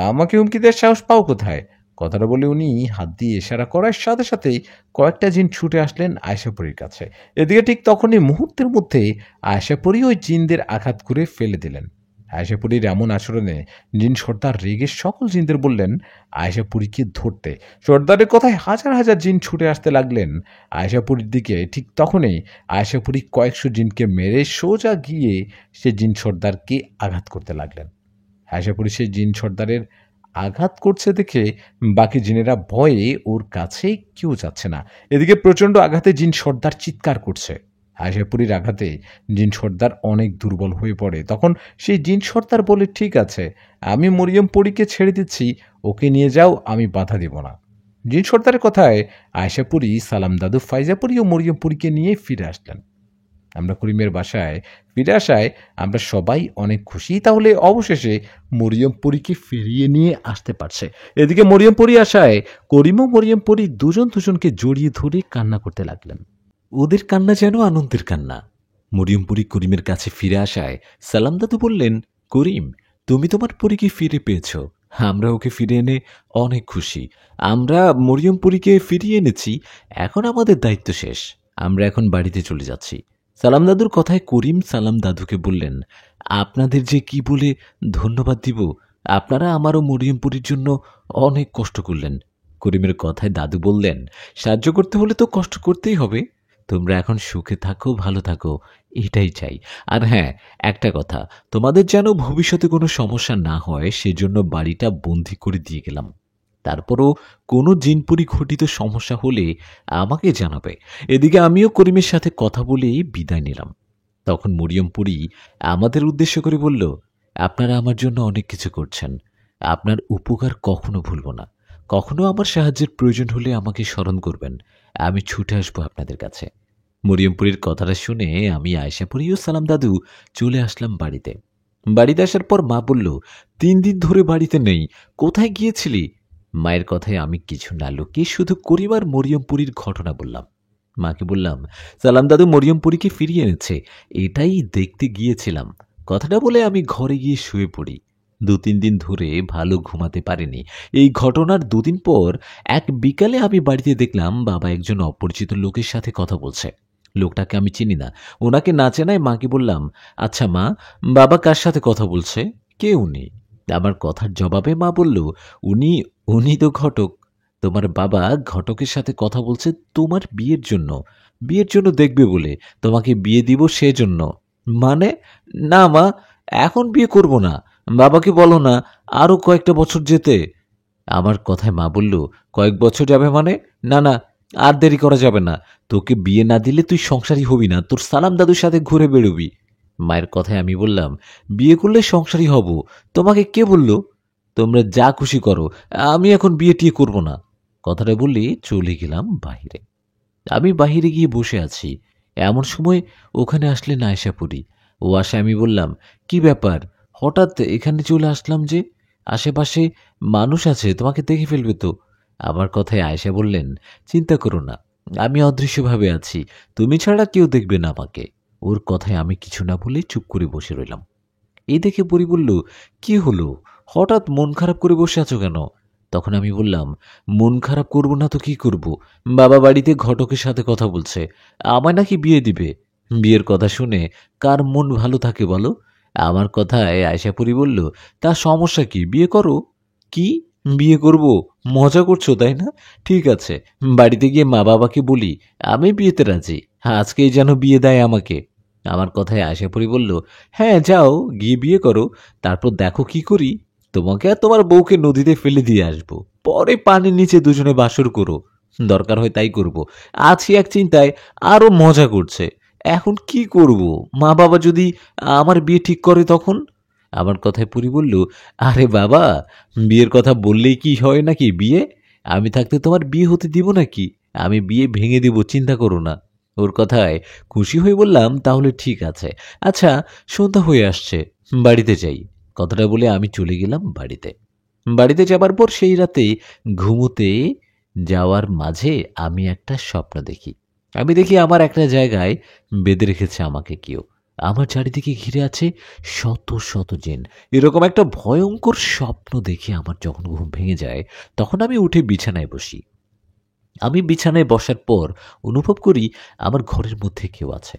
আমাকে হুমকি দেওয়ার সাহস পাও কোথায়? কথাটা বলে উনি হাত দিয়ে ইশারা করার সাথে সাথেই কয়েকটা জিন ছুটে আসলেন আয়শাপুরীর কাছে। এদিকে ঠিক তখনই মুহূর্তের মধ্যে আয়শাপুরী ওই জিনদের আঘাত করে ফেলে দিলেন। আয়শাপুরীর এমন আচরণে জিন সর্দার রেগে সকল জিনদের বললেন আয়শাপুরীকে ধরতে। সর্দারের কথায় হাজার হাজার জিন ছুটে আসতে লাগলেন আয়শাপুরীর দিকে। ঠিক তখনই আয়শাপুরী কয়েকশো জিনকে মেরে সোজা গিয়ে সে জিন সর্দারকে আঘাত করতে লাগলেন। আয়শাপুরী সে জিন সর্দারের আঘাত করছে দেখে বাকি জিনেরা ভয়ে ওর কাছে কেউ যাচ্ছে না। এদিকে প্রচণ্ড আঘাতে জিন সর্দার চিৎকার করছে। আয়শাপুরীর আঘাতে জিন সর্দার অনেক দুর্বল হয়ে পড়ে। তখন সেই জিন সর্দার বলে, ঠিক আছে, আমি মরিয়মপুরীকে ছেড়ে দিচ্ছি, ওকে নিয়ে যাও, আমি বাধা দেব না। জিন সর্দারের কথায় আয়শাপুরী, সালাম দাদু, ফাইজাপুরী ও মরিয়মপুরীকে নিয়ে ফিরে আসলেন। আমরা করিমের বাসায় ফিরে আসায় আমরা সবাই অনেক খুশি। তাহলে অবশেষে মরিয়ম পরীকে ফিরিয়ে নিয়ে আসতে পারছে। এদিকে মরিয়ম পরী আসায় করিম ও মরিয়ম পরী দুজনকে জড়িয়ে ধরে কান্না করতে লাগলেন। ওদের কান্না যেন আনন্দের কান্না। মরিয়ম পরী করিমের কাছে ফিরে আসায় সালাম দাদু বললেন, করিম, তুমি তোমার পরীকে ফিরে পেয়েছ। আমরা ওকে ফিরে এনে অনেক খুশি। আমরা মরিয়ম পরীকে ফিরিয়ে এনেছি, এখন আমাদের দায়িত্ব শেষ। আমরা এখন বাড়িতে চলে যাচ্ছি। সালাম দাদুর কথায় করিম সালাম দাদুকে বললেন, আপনাদের যে কি বলে ধন্যবাদ দিব। আপনারা আমারও মরিয়ম পরীর জন্য অনেক কষ্ট করলেন। করিমের কথায় দাদু বললেন, সাহায্য করতে হলে তো কষ্ট করতেই হবে। তোমরা এখন সুখে থাকো, ভালো থাকো, এটাই চাই। আর হ্যাঁ, একটা কথা, তোমাদের যেন ভবিষ্যতে কোনো সমস্যা না হয় সেজন্য বাড়িটা বন্দি করে দিয়ে গেলাম। তারপরও কোনো জিনপুরি ঘটিত সমস্যা হলে আমাকে জানাবে। এদিকে আমিও করিমের সাথে কথা বলে বিদায় নিলাম। তখন মরিয়ম পরী আমাদের উদ্দেশ্য করে বলল, আপনারা আমার জন্য অনেক কিছু করছেন। আপনার উপকার কখনো ভুলব না। কখনো আমার সাহায্যের প্রয়োজন হলে আমাকে স্মরণ করবেন। আমি ছুটে আসবো আপনাদের কাছে। মরিয়মপুরীর কথাটা শুনে আমি আয়েশাপুরী ও সালাম দাদু চলে আসলাম বাড়িতে। বাড়িতে আসার পর মা বলল, 3 দিন ধরে বাড়িতে নেই, কোথায় গিয়েছিলি? মায়ের কথায় আমি কিছু না লুকিয়ে শুধু করিম আর মরিয়মপুরীর ঘটনা বললাম। মাকে বললাম, সালাম দাদু মরিয়মপুরীকে ফিরিয়ে এনেছে, এটাই দেখতে গিয়েছিলাম। কথাটা বলে আমি ঘরে গিয়ে শুয়ে পড়ি। 2-3 দিন ধরে ভালো ঘুমাতে পারিনি। এই ঘটনার 2 দিন পর এক বিকালে আমি বাড়িতে দেখলাম বাবা একজন অপরিচিত লোকের সাথে কথা বলছে। লোকটাকে আমি চিনি না। ওনাকে না চেনায় মাকে বললাম, আচ্ছা মা, বাবা কার সাথে কথা বলছে? কে উনি? আমার কথার জবাবে মা বলল, উনি উনি তো ঘটক। তোমার বাবা ঘটকের সাথে কথা বলছে তোমার বিয়ের জন্য। বিয়ের জন্য দেখবে বলে, তোমাকে বিয়ে দিব সেজন্য। মানে? না মা, এখন বিয়ে করব না। বাবাকে বলো না আরো কয়েকটা বছর যেতে। আমার কথায় মা বলল, কয়েক বছর যাবে মানে? না না, আর দেরি করা যাবে না। তোকে বিয়ে না দিলে তুই সংসারী হবি না, তোর সালাম দাদুর সাথে ঘুরে বেরোবি। মায়ের কথায় আমি বললাম, বিয়ে করলে সংসারী হব। তোমাকে কে বলল? তোমরা যা খুশি করো, আমি এখন বিয়ে টিয়ে করবো না। কথাটা বলে চলে গেলাম বাহিরে। আমি বাহিরে গিয়ে বসে আছি। এমন সময় ওখানে আসলেন আয়েশাপুরী। ও আশায় আমি বললাম, কি ব্যাপার, হঠাৎ এখানে চলে আসলাম যে? আশেপাশে মানুষ আছে, তোমাকে দেখে ফেলবে তো। আমার কথায় আয়েশা বললেন, চিন্তা করো না, আমি অদৃশ্যভাবে আছি, তুমি ছাড়া কেউ দেখবে না আমাকে। ওর কথায় আমি কিছু না বলে চুপ করে বসে রইলাম। এই দেখে পরি বলল, কি হলো, হঠাৎ মন খারাপ করে বসে আছো কেন? তখন আমি বললাম, মন খারাপ করব না তো কি করব, বাবা বাড়িতে ঘটকের সাথে কথা বলছে, আমায় নাকি বিয়ে দিবে। বিয়ের কথা শুনে কার মন ভালো থাকে বলো? আমার কথায় আয়শাপুরি বলল, তা সমস্যা কি, বিয়ে করো। কি, বিয়ে করব? মজা করছো তাই না? ঠিক আছে, বাড়িতে গিয়ে মা বাবাকে বলি আমি বিয়েতে রাজি, আজকেই যেন বিয়ে দেয় আমাকে। আমার কথায় আয়শাপুরি বলল, হ্যাঁ যাও, গিয়ে বিয়ে করো, তারপর দেখো কি করি। তোমাকে আর তোমার বউকে নদীতে ফেলে দিয়ে আসবো, পরে পানির নিচে দুজনে বাসর করো। দরকার হয় তাই করব। আছি এক চিন্তায়, আরো মজা করছে। এখন কি করব, মা বাবা যদি আমার বিয়ে ঠিক করে তখন? আমার কথায় পুরি বলল, আরে বাবা, বিয়ের কথা বললেই কি হয় নাকি বিয়ে? আমি থাকতে তোমার বিয়ে হতে দিব নাকি? আমি বিয়ে ভেঙে দিব, চিন্তা করো না। ওর কথায় খুশি হয়ে বললাম, তাহলে ঠিক আছে। আচ্ছা, সন্ধ্যা হয়ে আসছে, বাড়িতে যাই। কথাটা বলে আমি চলে গেলাম বাড়িতে। বাড়িতে যাবার পর সেই রাতে ঘুমোতে যাওয়ার মাঝে আমি একটা স্বপ্ন দেখি। আমি দেখি আমার একটা জায়গায় বেঁধে রেখেছে আমাকে কেউ। আমার চারিদিকে ঘিরে আছে শত শত জিন। এরকম একটা ভয়ঙ্কর স্বপ্ন দেখে আমার যখন ঘুম ভেঙে যায়, তখন আমি উঠে বিছানায় বসি। আমি বিছানায় বসার পর অনুভব করি আমার ঘরের মধ্যে কেউ আছে।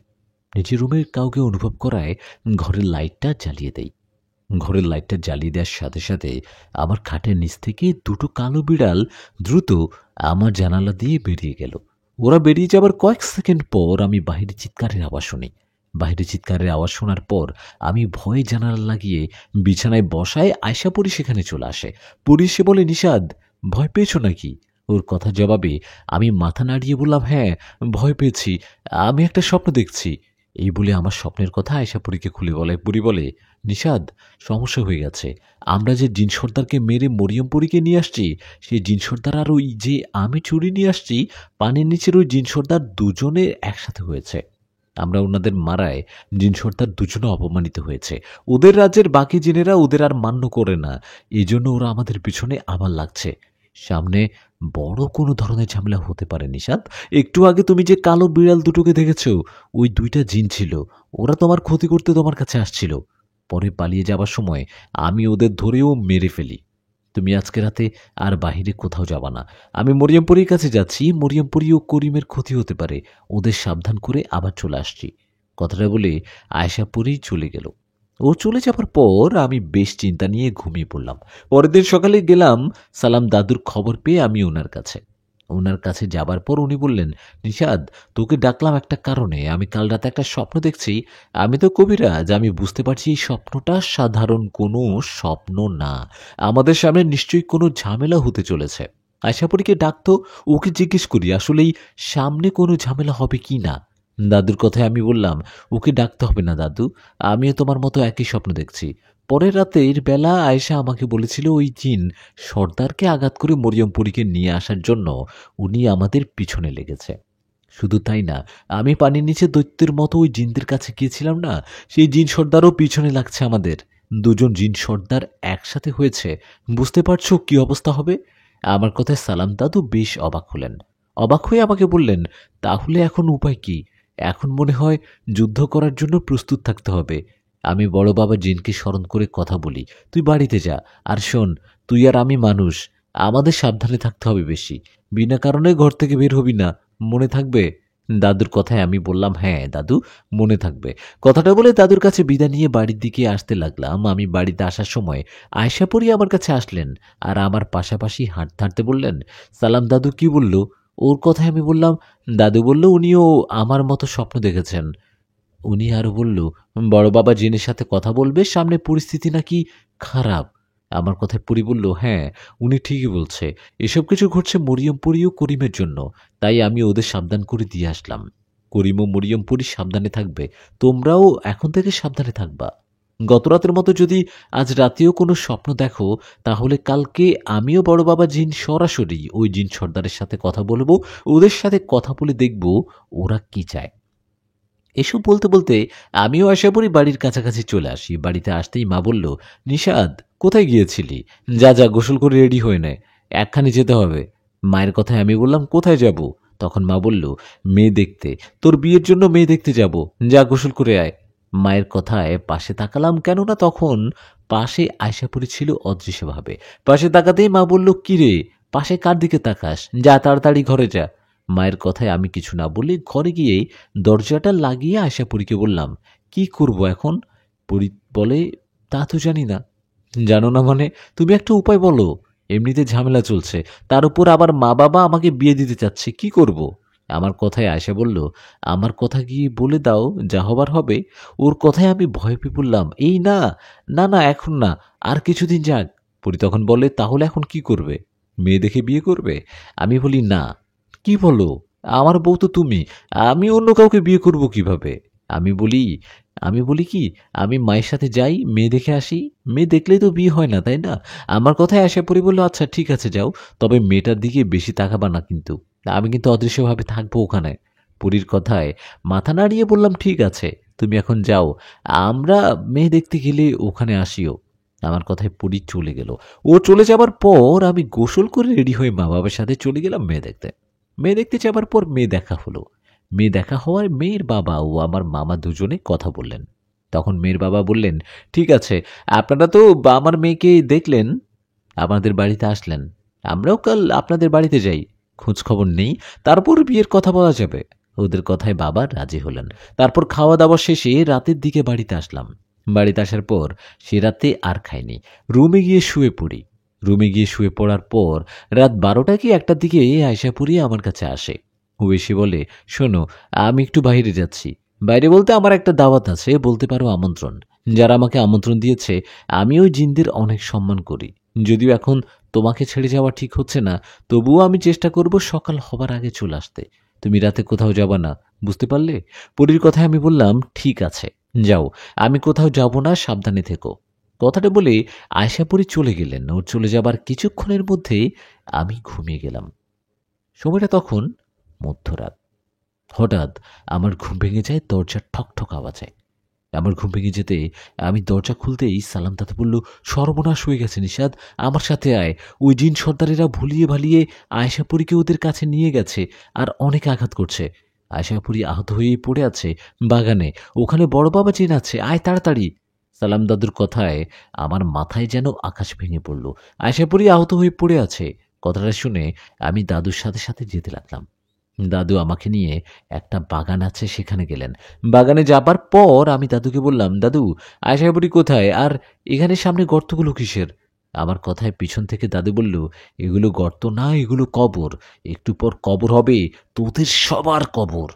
নিজের রুমের কাউকে অনুভব করায় ঘরের লাইটটা জ্বালিয়ে দেই। ঘরের লাইটটা জ্বালিয়ে দেওয়ার সাথে সাথে আমার খাটের নিচ থেকে 2টো কালো বিড়াল দ্রুত আমার জানালা দিয়ে বেরিয়ে গেল। ওরা বেরিয়ে যাবার কয়েক সেকেন্ড পর আমি বাইরে চিৎকারের আওয়াজ শুনি। বাইরে চিৎকারের আওয়াজ শোনার পর আমি ভয়ে জানালা লাগিয়ে বিছানায় বসায় আয়শাপুরী সেখানে চলে আসে। পুরী সে বলে, নিষাদ, ভয় পেয়েছো নাকি? ওর কথা জবাবে আমি মাথা নাড়িয়ে বললাম, হ্যাঁ ভয় পেয়েছি, আমি একটা স্বপ্ন দেখছি। এই বলে আমার স্বপ্নের কথা আয়শাপুরীকে খুলে বলে। পুরী বলে, নিষাদ, সমস্যা হয়ে গেছে। আমরা যে জিন সর্দারকে মেরে মরিয়মপুরীকে নিয়ে আসছি, সেই জিন সর্দার আর ওই যে আমি চুরি নিয়ে আসছি, পানির নিচের ওই জিন সর্দার দুজনে একসাথে হয়েছে। আমরা ওনাদের মারায় জিন সর্দার দুজনে অপমানিত হয়েছে। ওদের রাজ্যের বাকি জিনেরা ওদের আর মান্য করে না, এই জন্য ওরা আমাদের পিছনে আবার লাগছে। সামনে বড় কোনো ধরনের ঝামেলা হতে পারে নিশাত। একটু আগে তুমি যে কালো বিড়াল দুটোকে দেখেছো, ওই দুইটা জিন ছিল। ওরা তোমার ক্ষতি করতে তোমার কাছে আসছিল। পরে পালিয়ে যাবার সময় আমি ওদের ধরেও মেরে ফেলি। তুমি আজকে রাতে আর বাহিরে কোথাও যাবা না। আমি মরিয়মপুরীর কাছে যাচ্ছি। মরিয়মপুরী ও করিমের ক্ষতি হতে পারে, ওদের সাবধান করে আবার চলে আসছি। কথাটা বলে আয়শাপুরী চলে গেল। ও চলে যাবার পর আমি বেশ চিন্তা নিয়ে ঘুমিয়ে পড়লাম। পরের দিন সকালে গেলাম সালাম দাদুর খবর পেয়ে আমি ওনার কাছে যাবার পর উনি বললেন, নিশাদ, তোকে ডাকলাম একটা কারণে। আমি কাল রাতে একটা স্বপ্ন দেখছি। আমি তো কবিরাজ, আমি বুঝতে পারছি এই স্বপ্নটা সাধারণ কোনো স্বপ্ন না। আমাদের সামনে নিশ্চয়ই কোনো ঝামেলা হতে চলেছে। আশাপুরীকে ডাকতো, ওকে জিজ্ঞেস করি আসলেই সামনে কোনো ঝামেলা হবে কি না। দাদুর কথায় আমি বললাম, ওকে ডাকতে হবে না দাদু, আমিও তোমার মতো একই স্বপ্ন দেখছি। পরের রাতের বেলা আয়েশা আমাকে বলেছিল ওই জিন সর্দারকে আঘাত করে মরিয়মপুরীকে নিয়ে আসার জন্য উনি আমাদের পিছনে লেগেছে। শুধু তাই না, আমি পানির নিচে দৈত্যের মতো ওই জিনদের কাছে গিয়েছিলাম না, সেই জিন সর্দারও পিছনে লাগছে আমাদের। দুজন জিন সর্দার একসাথে হয়েছে, বুঝতে পারছো কি অবস্থা হবে? আমার কথায় সালাম দাদু বেশ অবাক হলেন। অবাক হয়ে আমাকে বললেন, তাহলে এখন উপায় কি? এখন মনে হয় যুদ্ধ করার জন্য প্রস্তুত থাকতে হবে। আমি বড় বাবা জিনকে স্মরণ করে কথা বলি, তুই বাড়িতে যা। আর শোন, তুই আর আমি মানুষ, আমাদের সাবধানে থাকতে হবে বেশি। বিনা কারণে ঘর থেকে বের হবি না, মনে থাকবে? দাদুর কথায় আমি বললাম, হ্যাঁ দাদু, মনে থাকবে। কথাটা বলে দাদুর কাছে বিদায় নিয়ে বাড়ির দিকে আসতে লাগলাম। আমি বাড়িতে আসার সময় আয়শাপুরী আমার কাছে আসলেন আর আমার পাশাপাশি হাঁটতে হাঁটতে বললেন, সালাম দাদু কি বলল? ওর কথায় আমি বললাম, দাদু বলল উনিও আমার মতো স্বপ্ন দেখেছেন। উনি আরো বলল, বড় বাবা জিনের সাথে কথা বলবে, সামনে পরিস্থিতি নাকি খারাপ। আমার কথায় পরি বলল, হ্যাঁ উনি ঠিকই বলছে, এসব কিছু ঘটছে মরিয়মপুরী ও করিমের জন্য, তাই আমি ওদের সাবধান করে দিয়ে আসলাম। করিম ও মরিয়মপুরী সাবধানে থাকবে, তোমরাও এখন থেকে সাবধানে থাকবা। গতরাতের মতো যদি আজ রাতেও কোনো স্বপ্ন দেখো, তাহলে কালকে আমিও বড় বাবা জিন সরাসরি ওই জিন সর্দারের সাথে কথা বলবো, ওদের সাথে কথা বলে দেখব ওরা কি চায়। এসব বলতে বলতে আমিও আশাপুরি বাড়ির কাছাকাছি চলে আসি। বাড়িতে আসতেই মা বলল, নিশাদ, কোথায় গিয়েছিলি? যা যা, গোসল করে রেডি হয়ে নে, একখানি যেতে হবে। মায়ের কথায় আমি বললাম, কোথায় যাব? তখন মা বলল, মেয়ে দেখতে, তোর বিয়ের জন্য মেয়ে দেখতে যাব, যা গোসল করে আয়। মায়ের কথায় পাশে তাকালাম, কেননা তখন পাশে আয়শাপুরি ছিল অদৃশ্যভাবে। পাশে তাকাতেই মা বলল, কি রে, পাশে কার দিকে তাকাস? যা তাড়াতাড়ি ঘরে যা। মায়ের কথায় আমি কিছু না বলে ঘরে গিয়ে দরজাটা লাগিয়ে আশাপুরীকে বললাম, কি করব এখন? পরী বলে, তা তো জানি না। জানো না মানে? তুমি একটা উপায় বলো। এমনিতে ঝামেলা চলছে, তার উপর আবার মা বাবা আমাকে বিয়ে দিতে চাচ্ছে, কি করব? আমার কথায় আয়শা বলল, আমার কথা গিয়ে বলে দাও, যা হবার হবে। ওর কথায় আমি ভয় পেয়ে বললাম, এই না, না না এখন না, আর কিছুদিন যাক। পরী তখন বলে, তাহলে এখন কি করবে? মেয়ে দেখে বিয়ে করবে? আমি বলি, না। কি বলো? আমার বউ তো তুমি, আমি অন্য কাউকে বিয়ে করব কিভাবে? আমি বলি আমি বলি কি, আমি মায়ের সাথে যাই, মেয়ে দেখে আসি। মেয়ে দেখলেই তো বিয়ে হয় না, তাই না? আমার কথায় আশাপুরী বলল, আচ্ছা ঠিক আছে যাও, তবে মেয়েটার দিকে বেশি তাকাবা না কিন্তু। আমি কিন্তু অদৃশ্যভাবে থাকবো ওখানে। পুরীর কথায় মাথা নাড়িয়ে বললাম, ঠিক আছে, তুমি এখন যাও, আমরা মেয়ে দেখতে গেলে ওখানে আসিও। আমার কথায় পুরী চলে গেল। ও চলে যাবার পর আমি গোসল করে রেডি হয়ে মা বাবার সাথে চলে গেলাম মেয়ে দেখতে। মেয়ে দেখতে যাবার পর মেয়ে দেখা হলো। মেয়ে দেখা হওয়ায় মেয়ের বাবা ও আমার মামা দুজনে কথা বললেন। তখন মেয়ের বাবা বললেন, ঠিক আছে, আপনারা তো আমার মেয়েকে দেখলেন, আমাদের বাড়িতে আসলেন, আমরাও কাল আপনাদের বাড়িতে যাই, খোঁজ খবর নেই, তারপর বিয়ের কথা বলা যাবে। ওদের কথায় বাবা রাজি হলেন। তারপর খাওয়া দাওয়া শেষে রাতের দিকে বাড়িতে আসলাম। বাড়িতে আসার পর সে রাতে আর খাইনি, রুমে গিয়ে শুয়ে পড়ি। রুমে গিয়ে শুয়ে পড়ার পর রাত 12টা কি 1টার দিকে আয়শাপুরী আমার কাছে আসে। ও এসে বলে, শোনো, আমি একটু বাইরে যাচ্ছি। বাইরে বলতে আমার একটা দাওয়াত আছে, বলতে পারো আমন্ত্রণ। যারা আমাকে আমন্ত্রণ দিয়েছে, আমি ওই জিনদের অনেক সম্মান করি। যদিও এখন তোমাকে ছেড়ে যাওয়া ঠিক হচ্ছে না, তবুও আমি চেষ্টা করব সকাল হবার আগে চলে আসতে। তুমি রাতে কোথাও যাবা না, বুঝতে পারলে? পরীর কথায় আমি বললাম, ঠিক আছে, যাও, আমি কোথাও যাব না, সাবধানে থেকো। কথাটা বলে আয়শাপুরী চলে গেলেন। ওর চলে যাবার কিছুক্ষণের মধ্যেই আমি ঘুমিয়ে গেলাম। সময়টা তখন মধ্যরাত। হঠাৎ আমার ঘুম ভেঙে যায় দরজার ঠকঠক আওয়াজে। আমার ঘুম ভেঙে যেতে আমি দরজা খুলতেই সালাম দাদু বলল, সর্বনাশ হয়ে গেছে নিশাদ, আমার সাথে আয়। ওই জিন সর্দারেরা ভুলিয়ে ভালিয়ে আয়শাপুরীকে ওদের কাছে নিয়ে গেছে আর অনেক আঘাত করছে। আয়শাপুরী আহত হয়েই পড়ে আছে বাগানে, ওখানে বড় বাবা জিন আছে, আয় তাড়াতাড়ি। সালাম দাদুর কথায় আমার মাথায় যেন আকাশ ভেঙে পড়ল। আয়শাপুরী আহত হয়ে পড়ে আছে কথাটা শুনে আমি দাদুর সাথে সাথে যেতে লাগলাম। দাদু আমাকে নিয়ে একটা বাগান আছে সেখানে গেলেন। বাগানে যাবার পর আমি দাদুকে বললাম, দাদু আয়শাপুরী কোথায়, আর এখানে সামনে গর্তগুলো কিসের? আমার কথায় পিছন থেকে দাদু বলল, এগুলো গর্ত না, এগুলো কবর। একটু পর কবর হবে, তোদের সবার কবর।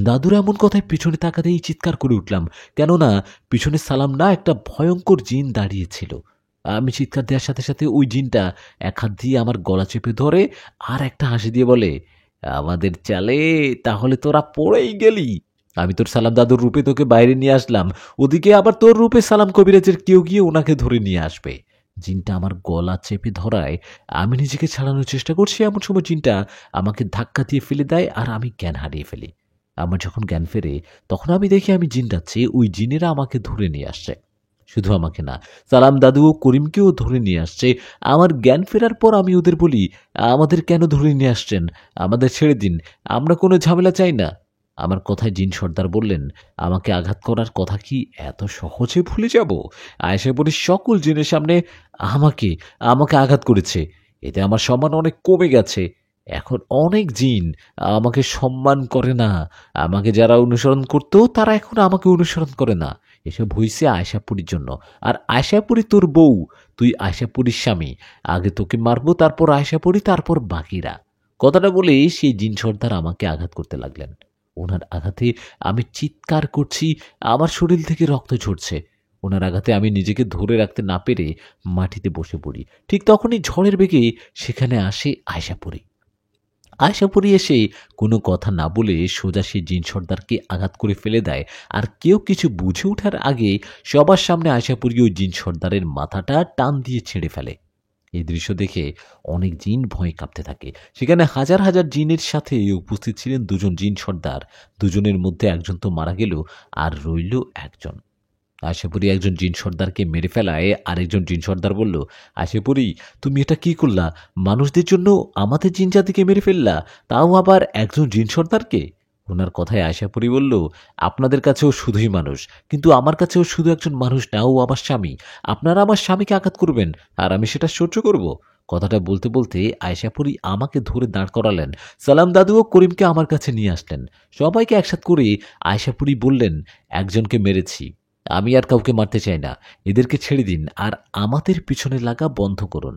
দাদুর এমন কথায় পিছনে তাকাতেই চিৎকার করে উঠলাম, কেননা পিছনে সালাম না একটা ভয়ঙ্কর জিন দাঁড়িয়েছিল। আমি চিৎকার দেওয়ার সাথে সাথে ওই জিনটা এক হাত দিয়ে আমার গলা চেপে ধরে আর একটা হাসি দিয়ে বলে, আমাদের চালে তাহলে তোরা পড়েই গেলি। আমি তোর সালাম দাদুর রূপে তোকে বাইরে নিয়ে আসলাম, ওদিকে আবার তোর রূপে সালাম কবিরাজের কেউ গিয়ে ওনাকে ধরে নিয়ে আসবে। জিনটা আমার গলা চেপে ধরায় আমি নিজেকে ছাড়ানোর চেষ্টা করছি, এমন সময় জিনটা আমাকে ধাক্কা দিয়ে ফেলে দেয় আর আমি জ্ঞান হারিয়ে ফেলি। আমার যখন জ্ঞান ফেরে তখন আমি দেখি আমি জিন যাচ্ছি, ওই জিনেরা আমাকে ধরে নিয়ে আসছে। শুধু আমাকে না, সালাম দাদু ও করিমকেও ধরে নিয়ে আসছে। আমার জ্ঞান ফেরার পর আমি ওদের বলি, আমাদের কেন ধরে নিয়ে আসছেন, আমাদের ছেড়ে দিন, আমরা কোনো ঝামেলা চাই না। আমার কথায় জিন সর্দার বললেন, আমাকে আঘাত করার কথা কি এত সহজে ভুলে যাব? আয়েশাপুরীর সকল জিনের সামনে আমাকে আমাকে আঘাত করেছে, এতে আমার সম্মান অনেক কমে গেছে। এখন অনেক জিন আমাকে সম্মান করে না। আমাকে যারা অনুসরণ করতো তারা এখন আমাকে অনুসরণ করে না। এসব হইছে আয়শাপুরীর জন্য। আর আয়শাপুরী তোর বউ, তুই আয়শাপুরীর স্বামী। আগে তোকে মারবো, তারপর আয়শাপুরী, তারপর বাকিরা। কথাটা বলে সেই জিন সর্দার আমাকে আঘাত করতে লাগলেন। ওনার আঘাতে আমি চিৎকার করছি, আমার শরীর থেকে রক্ত ঝরছে। ওনার আঘাতে আমি নিজেকে ধরে রাখতে না পেরে মাটিতে বসে পড়ি। ঠিক তখনই ঝড়ের বেগে সেখানে আসে আয়শাপুরী। আয়শাপুরী এসে কোনো কথা না বলে সোজা সেই জিন সর্দারকে আঘাত করে ফেলে দেয়। আর কেউ কিছু বুঝে ওঠার আগে সবার সামনে আয়শাপুরী ওই জিন সর্দারের মাথাটা টান দিয়ে ছেড়ে ফেলে। এই দৃশ্য দেখে অনেক জিন ভয়ে কাঁপতে থাকে। সেখানে হাজার হাজার জিনের সাথে উপস্থিত ছিলেন দুজন জিন সর্দার। দুজনের মধ্যে একজন তো মারা গেল, আর রইল একজন। আশাপুরী একজন জিন সর্দারকে মেরে ফেলায় আরেকজন জিন সর্দার বলল, আশাপুরী তুমি এটা কি করলা? মানুষদের জন্য আমাদের জিন জাতিকে মেরে ফেললা, তাও আবার একজন জিন সর্দারকে। ওনার কথায় আশাপুরী বলল, আপনাদের কাছেও শুধুই মানুষ, কিন্তু আমার কাছেও শুধু একজন মানুষ না, ও আমার স্বামী। আপনারা আমার স্বামীকে আঘাত করবেন আর আমি সেটা সহ্য করব? কথাটা বলতে বলতে আয়শাপুরী আমাকে ধরে দাঁড় করালেন। সালাম দাদু ও করিমকে আমার কাছে নিয়ে আসলেন। সবাইকে একসাথ করে আয়শাপুরী বললেন, একজনকে মেরেছি, আমি আর কাউকে মারতে চাই না, এদেরকে ছেড়ে দিন আর আমাদের পিছনে লাগা বন্ধ করুন।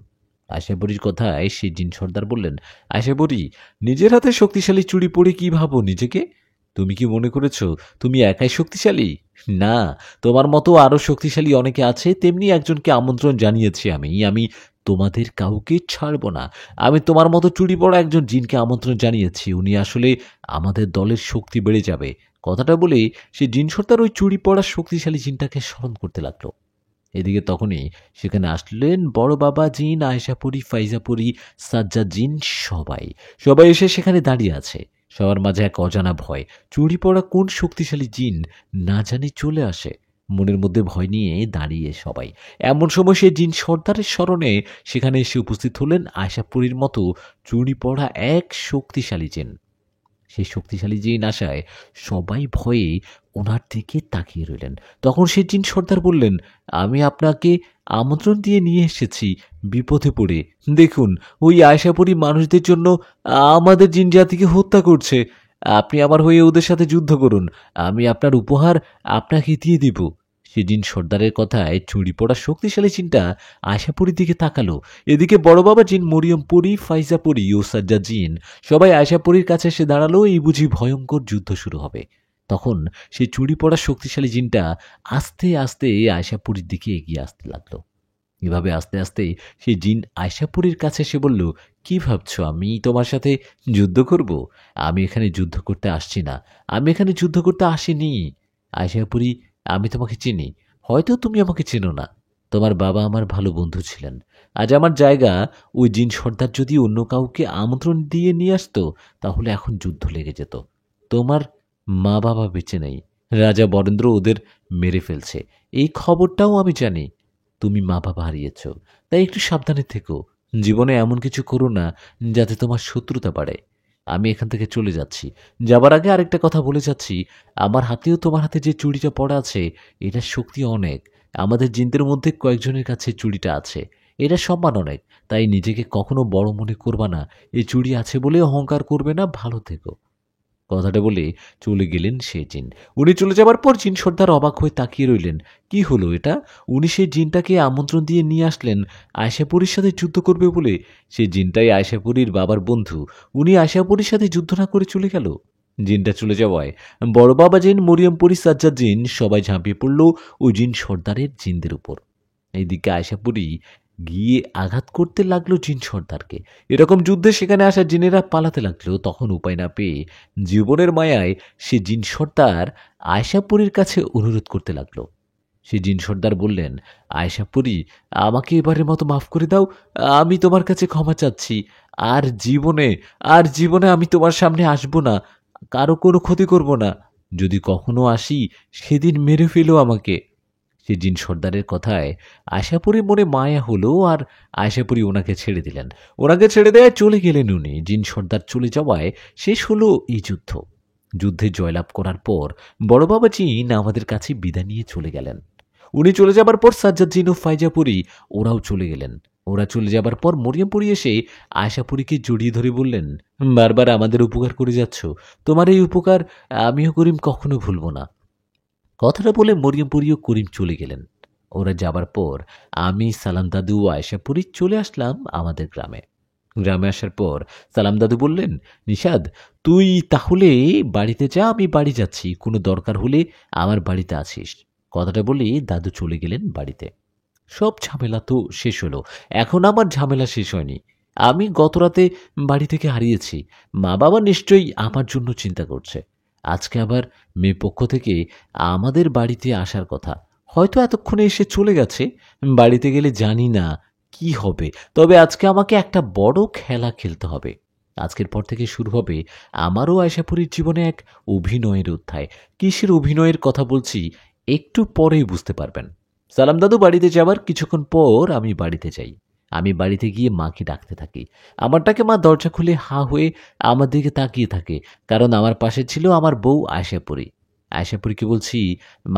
আশাবরীর কথায় সেই জিন সর্দার বললেন, আশাবরী, নিজের হাতে শক্তিশালী চুড়ি পরে কি ভাবো নিজেকে? তুমি কি মনে করেছ তুমি একাই শক্তিশালী? না, তোমার মতো আরো শক্তিশালী অনেকে আছে। তেমনি একজনকে আমন্ত্রণ জানিয়েছি আমি আমি তোমাদের কাউকে ছাড়ব না। আমি তোমার মতো চুড়ি পরা একজন জিনকে আমন্ত্রণ জানিয়েছি, উনি আসলে আমাদের দলের শক্তি বেড়ে যাবে। কথাটা বলে সে জিন সর্দার ওই চুড়ি পড়া শক্তিশালী জিনটাকে স্মরণ করতে লাগলো। এদিকে তখনই সেখানে আসলেন বড় বাবা জিন, আয়শাপুরী, ফাইজাপুরী, সাজ্জাদ জিন। সবাই সবাই এসে সেখানে দাঁড়িয়ে আছে। সবার মাঝে এক অজানা ভয়। চুড়ি পড়া কোন শক্তিশালী জিন না জানি চলে আসে। মনের মধ্যে ভয় নিয়ে দাঁড়িয়ে সবাই। এমন সময় সে জিন সর্দারের স্মরণে সেখানে এসে উপস্থিত হলেন আয়শাপুরীর মতো চুড়ি পড়া এক শক্তিশালী জিন। সেই শক্তিশালী জিন আসায় সবাই ভয়ে ওনার দিকে তাকিয়ে রইলেন। তখন সে জিন সর্দার বললেন, আমি আপনাকে আমন্ত্রণ দিয়ে নিয়ে এসেছি বিপদে পড়ে। দেখুন, ওই আয়শাপুরী মানুষদের জন্য আমাদের জিন জাতিকে হত্যা করছে। আপনি আমার হয়ে ওদের সাথে যুদ্ধ করুন, আমি আপনার উপহার আপনাকে দিয়ে দিব। সে জিন সর্দারের কথায় চুরি পড়া শক্তিশালী জিনটা আয়শাপুরীর দিকে তাকালো। এদিকে বড় বাবা জিন, মরিয়মপুরী, ফাইজাপুরী ও সাজ্জাদ জিন সবাই আয়শাপুরীর কাছে এসে দাঁড়ালো। এই বুঝি ভয়ঙ্কর যুদ্ধ শুরু হবে। তখন সেই চুরি পড়া শক্তিশালী জিনটা আস্তে আস্তে আয়শাপুরীর দিকে এগিয়ে আসতে লাগলো। এভাবে আস্তে আস্তে সেই জিন আয়শাপুরীর কাছে এসে বলল, কি ভাবছো আমি তোমার সাথে যুদ্ধ করব? আমি এখানে যুদ্ধ করতে আসছি না, আমি এখানে যুদ্ধ করতে আসিনি। আয়শাপুরী, আমি তোমাকে চিনি, হয়তো তুমি আমাকে চেনো না। তোমার বাবা আমার ভালো বন্ধু ছিলেন। আজ আমার জায়গা ওই জিন সর্দার যদি অন্য কাউকে আমন্ত্রণ দিয়ে নিয়ে আসতো, তাহলে এখন যুদ্ধ লেগে যেত। তোমার মা বাবা বেঁচে নেই, রাজা বরেন্দ্র ওদের মেরে ফেলছে, এই খবরটাও আমি জানি। তুমি মা বাবা হারিয়েছ, তাই একটু সাবধানে থেকো। জীবনে এমন কিছু করো না যাতে তোমার শত্রুতা বাড়ে। আমি এখান থেকে চলে যাচ্ছি। যাবার আগে আরেকটা কথা বলে যাচ্ছি, আমার হাতেও তোমার হাতে যে চুড়িটা পড়া আছে, এটার শক্তি অনেক। আমাদের জিনদের মধ্যে কয়েকজনের কাছে চুড়িটা আছে, এটা সম্মান অনেক। তাই নিজেকে কখনো বড় মনে করবা না। এই চুড়ি আছে বলে অহংকার করবে না। ভালো থেকো। কথাটা বলে চলে গেলেন সেই জিন। উনি চলে যাবার পর জিন সর্দার অবাক হয়ে তাকিয়ে রইলেন। কি হলো এটা? উনি সেই জিনটাকে আমন্ত্রণ দিয়ে নিয়ে আসলেন আয়শাপুরীর সাথে যুদ্ধ করবে বলে। সেই জিনটাই আয়শাপুরীর বাবার বন্ধু। উনি আয়শাপুরীর সাথে যুদ্ধ না করে চলে গেল। জিনটা চলে যাওয়ায় বড় বাবা জিন, মরিয়মপুরী, সাজ্জাদ জিন সবাই ঝাঁপিয়ে পড়ল ওই জিন সর্দারের জিনদের উপর। এইদিকে আয়শাপুরী গিয়ে আঘাত করতে লাগলো জিন সর্দারকে। এরকম যুদ্ধে সেখানে আসা জিনেরা পালাতে লাগলো। তখন উপায় না পেয়ে জীবনের মায়ায় সে জিন সর্দার আয়শাপুরীর কাছে অনুরোধ করতে লাগলো। সে জিন সর্দার বললেন, আয়শাপুরী, আমাকে এবারের মতো মাফ করে দাও। আমি তোমার কাছে ক্ষমা চাচ্ছি। আর জীবনে আর জীবনে আমি তোমার সামনে আসবো না, কারো কোনো ক্ষতি করব না। যদি কখনো আসি সেদিন মেরে ফেলো আমাকে। সে জিন সর্দারের কথায় আশাপুরীর মনে মায়া হলো, আর আশাপুরী ওনাকে ছেড়ে দিলেন। ওনাকে ছেড়ে দেয় চলে গেলেন উনি। জিন সর্দার চলে যাওয়ায় শেষ হলো এই যুদ্ধ। যুদ্ধে জয়লাভ করার পর বড় বাবা জিন আমাদের কাছে বিদায় নিয়ে চলে গেলেন। উনি চলে যাবার পর সাজ্জাদ জিন ও ফাইজাপুরী ওরাও চলে গেলেন। ওরা চলে যাবার পর মরিয়মপুরী এসে আয়শাপুরীকে জড়িয়ে ধরে বললেন, বারবার আমাদের উপকার করে যাচ্ছ, তোমার এই উপকার আমিও করিম কখনো ভুলব না। কথাটা বলে মরিয়মপুরী ও করিম চলে গেলেন। ওরা যাবার পর আমি, সালাম দাদু ও আয়শাপুরী চলে আসলাম আমাদের গ্রামে। গ্রামে আসার পর সালাম দাদু বললেন, নিশাদ, তুই তাহলে বাড়িতে যা, আমি বাড়ি যাচ্ছি, কোনো দরকার হলে আমার বাড়িতে আছিস। কথাটা বলে দাদু চলে গেলেন বাড়িতে। সব ঝামেলা তো শেষ হলো, এখন আমার ঝামেলা শেষ হয়নি। আমি গতরাতে বাড়ি থেকে হারিয়েছি। মা বাবা নিশ্চয়ই আমার জন্য চিন্তা করছে। আজকে আবার মেয়ে পক্ষ থেকে আমাদের বাড়িতে আসার কথা, হয়তো এতক্ষণে এসে চলে গেছে। বাড়িতে গেলে জানি না কি হবে, তবে আজকে আমাকে একটা বড় খেলা খেলতে হবে। আজকের পর থেকে শুরু হবে আমারও আয়শাপুরীর জীবনে এক অভিনয়ের অধ্যায়। কিসের অভিনয়ের কথা বলছি একটু পরেই বুঝতে পারবেন। সালাম দাদু বাড়িতে যাবার কিছুক্ষণ পর আমি বাড়িতে যাই। আমি বাড়িতে গিয়ে মাকে ডাকতে থাকি। আমার ডাকে মা দরজা খুলে হা হয়ে আমার দিকে তাকিয়ে থাকে, কারণ আমার পাশে ছিল আমার বউ আয়শাপুরী। আয়শাপুরীকে বলছি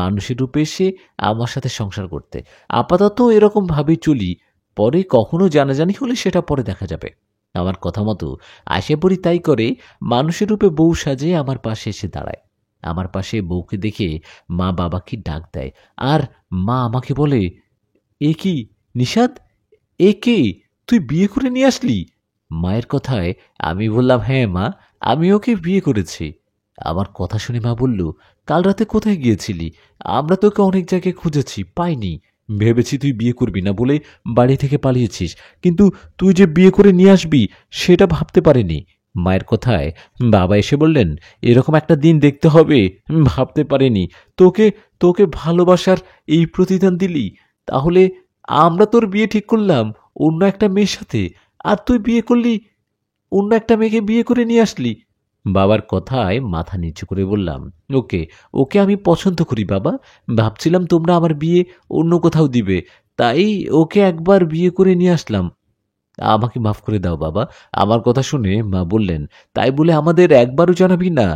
মানুষের রূপে এসে আমার সাথে সংসার করতে। আপাতত এরকম ভাবেই চলি, পরে কখনো জানাজানি হলে সেটা পরে দেখা যাবে। আমার কথা মতো আয়শাপুরী তাই করে, মানুষের রূপে বউ সাজে আমার পাশে এসে দাঁড়ায়। আমার পাশে বউকে দেখে মা বাবাকে ডাক দেয়, আর মা আমাকে বলে, এ কি নিশাদ, এ কে? তুই বিয়ে করে নিয়ে আসলি? মায়ের কথায় আমি বললাম, হ্যাঁ মা, আমি ওকে বিয়ে করেছি। আমার কথা শুনে মা বলল, কাল রাতে কোথায় গিয়েছিলি? আমরা তোকে অনেক জায়গায় খুঁজেছি, পাইনি। ভেবেছি তুই বিয়ে করবি না বলে বাড়ি থেকে পালিয়েছিস, কিন্তু তুই যে বিয়ে করে নিয়ে আসবি সেটা ভাবতে পারিনি। মায়ের কথায় বাবা এসে বললেন, এরকম একটা দিন দেখতে হবে, ভাবতে পারিনি। তোকে তোকে ভালোবাসার এই প্রতিদান দিলি, তাহলে আমরা তোর বিয়ে ঠিক করলাম অন্য একটা মেয়ের সাথে, আর তুই বিয়ে করলি, অন্য একটা মেয়েকে বিয়ে করে নিয়ে আসলি। বাবার কথায় মাথা নিচু করে বললাম, ওকে ওকে আমি পছন্দ করি বাবা। ভাবছিলাম তোমরা আমার বিয়ে অন্য কোথাও দিবে, তাই ওকে একবার বিয়ে করে নিয়ে আসলাম। আমাকে মাফ করে দাও বাবা। আমার কথা শুনে মা বললেন, তাই বলে আমাদের একবারও জানাবি না?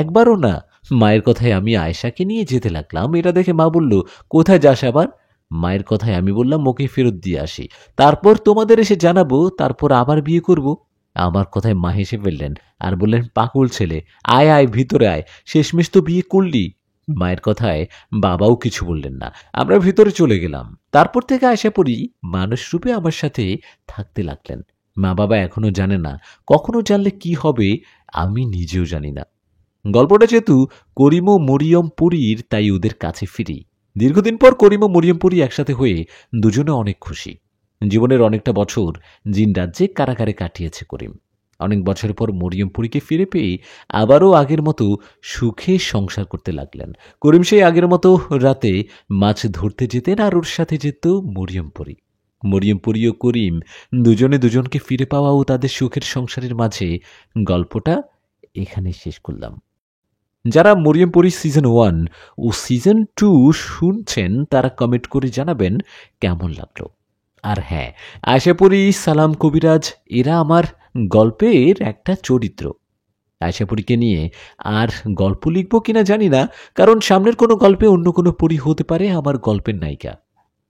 একবারও না? মায়ের কথায় আমি আয়েশাকে নিয়ে যেতে লাগলাম। এটা দেখে মা বলল, কোথায় যাস আবার? মায়ের কথায় আমি বললাম, ওকে ফেরত দিয়ে আসি, তারপর তোমাদের এসে জানাবো, তারপর আবার বিয়ে করব। আমার কথায় মা হেসে ফেললেন আর বললেন, পাগল ছেলে, আয় আয় ভিতরে আয়, শেষমেশ তো বিয়ে করলি। মায়ের কথায় বাবাও কিছু বললেন না। আমরা ভিতরে চলে গেলাম। তারপর থেকে আয়শাপুরী মানুষ রূপে আমার সাথে থাকতে লাগলেন। মা বাবা এখনো জানে না, কখনো জানলে কি হবে আমি নিজেও জানি না। গল্পটা যেহেতু করিম ও মরিয়মপুরীর, তাই ওদের কাছে ফিরি। দীর্ঘদিন পর করিম ও মরিয়মপুরী একসাথে হয়ে দুজনে অনেক খুশি। জীবনের অনেকটা বছর জিন রাজ্যে কারাগারে কাটিয়েছে করিম। অনেক বছর পর মরিয়মপুরীকে ফিরে পেয়ে আবারও আগের মতো সুখে সংসার করতে লাগলেন। করিম সেই আগের মতো রাতে মাছ ধরতে যেতেন, আর ওর সাথে যেত মরিয়মপুরী। মরিয়মপুরী ও করিম দুজনে দুজনকে ফিরে পাওয়া ও তাদের সুখের সংসারের মাঝে গল্পটা এখানে শেষ করলাম। যারা মরিয়মপুরী সিজন 1 ও সিজন 2 শুনছেন তারা কমেন্ট করে জানাবেন কেমন লাগলো। আর হ্যাঁ, আশাপুরী, সালাম, কবিরাজ এরা আমার গল্পের একটা চরিত্র। আশাপুরীকে নিয়ে আর গল্প লিখব কিনা জানি না, কারণ সামনের কোনো গল্পে অন্য কোনো পরী হতে পারে আমার গল্পের নায়িকা।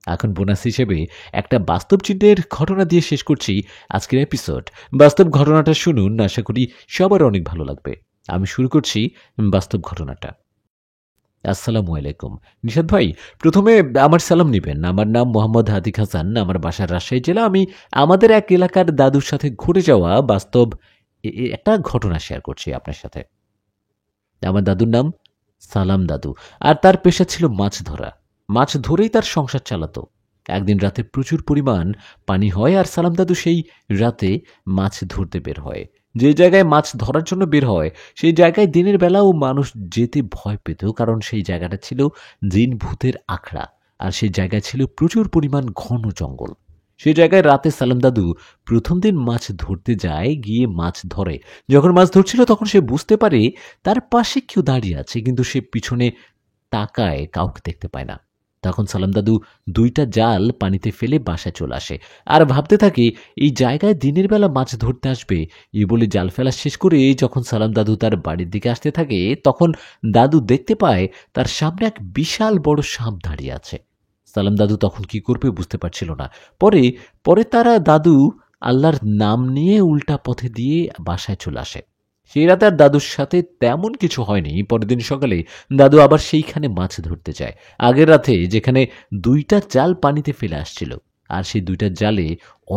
এখন বোনাস হিসেবে একটা বাস্তব চিহ্নের ঘটনা দিয়ে শেষ করছি আজকের এপিসোড। বাস্তব ঘটনাটা শুনুন, আশা করি সবার অনেক ভালো লাগবে। আমি শুরু করছি বাস্তব ঘটনাটা। আসসালামু আলাইকুম। নিশাদ ভাই, প্রথমে আমার সালাম নিবেন। আমার নাম মোহাম্মদ হাদিক হাসান, আমার বাসা রাজশাহী জেলা। আমি আমাদের এক এলাকার দাদুর সাথে ঘটে যাওয়া বাস্তব একটা ঘটনা শেয়ার করছি আপনার সাথে। আমার দাদুর নাম সালাম দাদু, আর তার পেশা ছিল মাছ ধরা। মাছ ধরেই তার সংসার চালাতো। একদিন রাতে প্রচুর পরিমাণ পানি হয়, আর সালাম দাদু সেই রাতে মাছ ধরতে বের হয়। যে জায়গায় মাছ ধরার জন্য বের হয় সেই জায়গায় দিনের বেলাও মানুষ যেতে ভয় পেত, কারণ সেই জায়গাটা ছিল জিন ভূতের আখড়া, আর সেই জায়গায় ছিল প্রচুর পরিমাণ ঘন জঙ্গল। সেই জায়গায় রাতে সালাম দাদু প্রথম দিন মাছ ধরতে যায়, গিয়ে মাছ ধরে। যখন মাছ ধরছিল তখন সে বুঝতে পারে তার পাশে কেউ দাঁড়িয়ে আছে, কিন্তু সে পিছনে তাকায়, কাউকে দেখতে পায় না। তখন সালাম দাদু 2টা জাল পানিতে ফেলে বাসায় চলে আসে, আর ভাবতে থাকে এই জায়গায় দিনের বেলা মাছ ধরতে আসবে। এই বলে জাল ফেলা শেষ করে যখন সালাম দাদু তার বাড়ির দিকে আসতে থাকে, তখন দাদু দেখতে পায় তার সামনে এক বিশাল বড় সাপ দাঁড়িয়ে আছে। সালাম দাদু তখন কি করবে বুঝতে পারছিল না। পরে পরে তারা দাদু আল্লাহর নাম নিয়ে উল্টা পথে দিয়ে বাসায় চলে আসে। সেই রাতে আর দাদুর সাথে তেমন কিছু হয়নি। পরের দিন সকালে দাদু আবার সেইখানে মাছ ধরতে যায়, আগের রাতে যেখানে 2টা জাল পানিতে ফেলে আসছিল, আর সেই 2টা জালে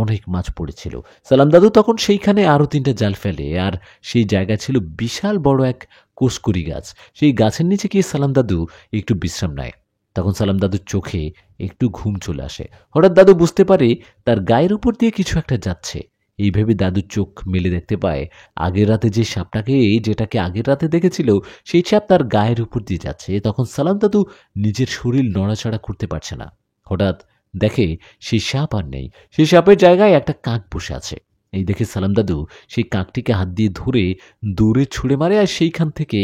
অনেক মাছ পড়েছিল। সালাম দাদু তখন সেইখানে আরও 3টা জাল ফেলে, আর সেই জায়গা ছিল বিশাল বড় এক কোসকরি গাছ। সেই গাছের নিচে গিয়ে সালাম দাদু একটু বিশ্রাম নেয়। তখন সালাম দাদুর চোখে একটু ঘুম চলে আসে। হঠাৎ দাদু বুঝতে পারে তার গায়ের উপর দিয়ে কিছু একটা যাচ্ছে। এই ভেবে দাদু চোখ মেলে দেখতে পায় আগের রাতে যে যেটাকে আগের রাতে দেখেছিল সেই সাপ তার গায়ের উপর দিয়ে যাচ্ছে। তখন সালাম দাদু নিজের শরীর নড়াচড়া করতে পারছে না। হঠাৎ দেখে সেই সাপ আর নেই, সেই সাপের জায়গায় একটা কাক বসে আছে। এই দেখে সালাম দাদু সেই কাকটিকে হাত দিয়ে ধরে দূরে ছুঁড়ে মারে, আর সেইখান থেকে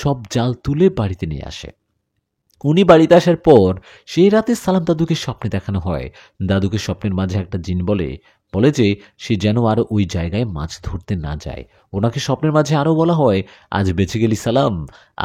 সব জাল তুলে বাড়িতে নিয়ে আসে। উনি বাড়িতে আসার পর সেই রাতে সালাম দাদুকে স্বপ্নে দেখানো হয়। দাদুকে স্বপ্নের মাঝে একটা জিন বলে বলে যে সে যেন আর ওই জায়গায় মাছ ধরতে না যায়। ওনাকে স্বপ্নের মাঝে আরও বলা হয়, আজ বেঁচে গেলি সালাম,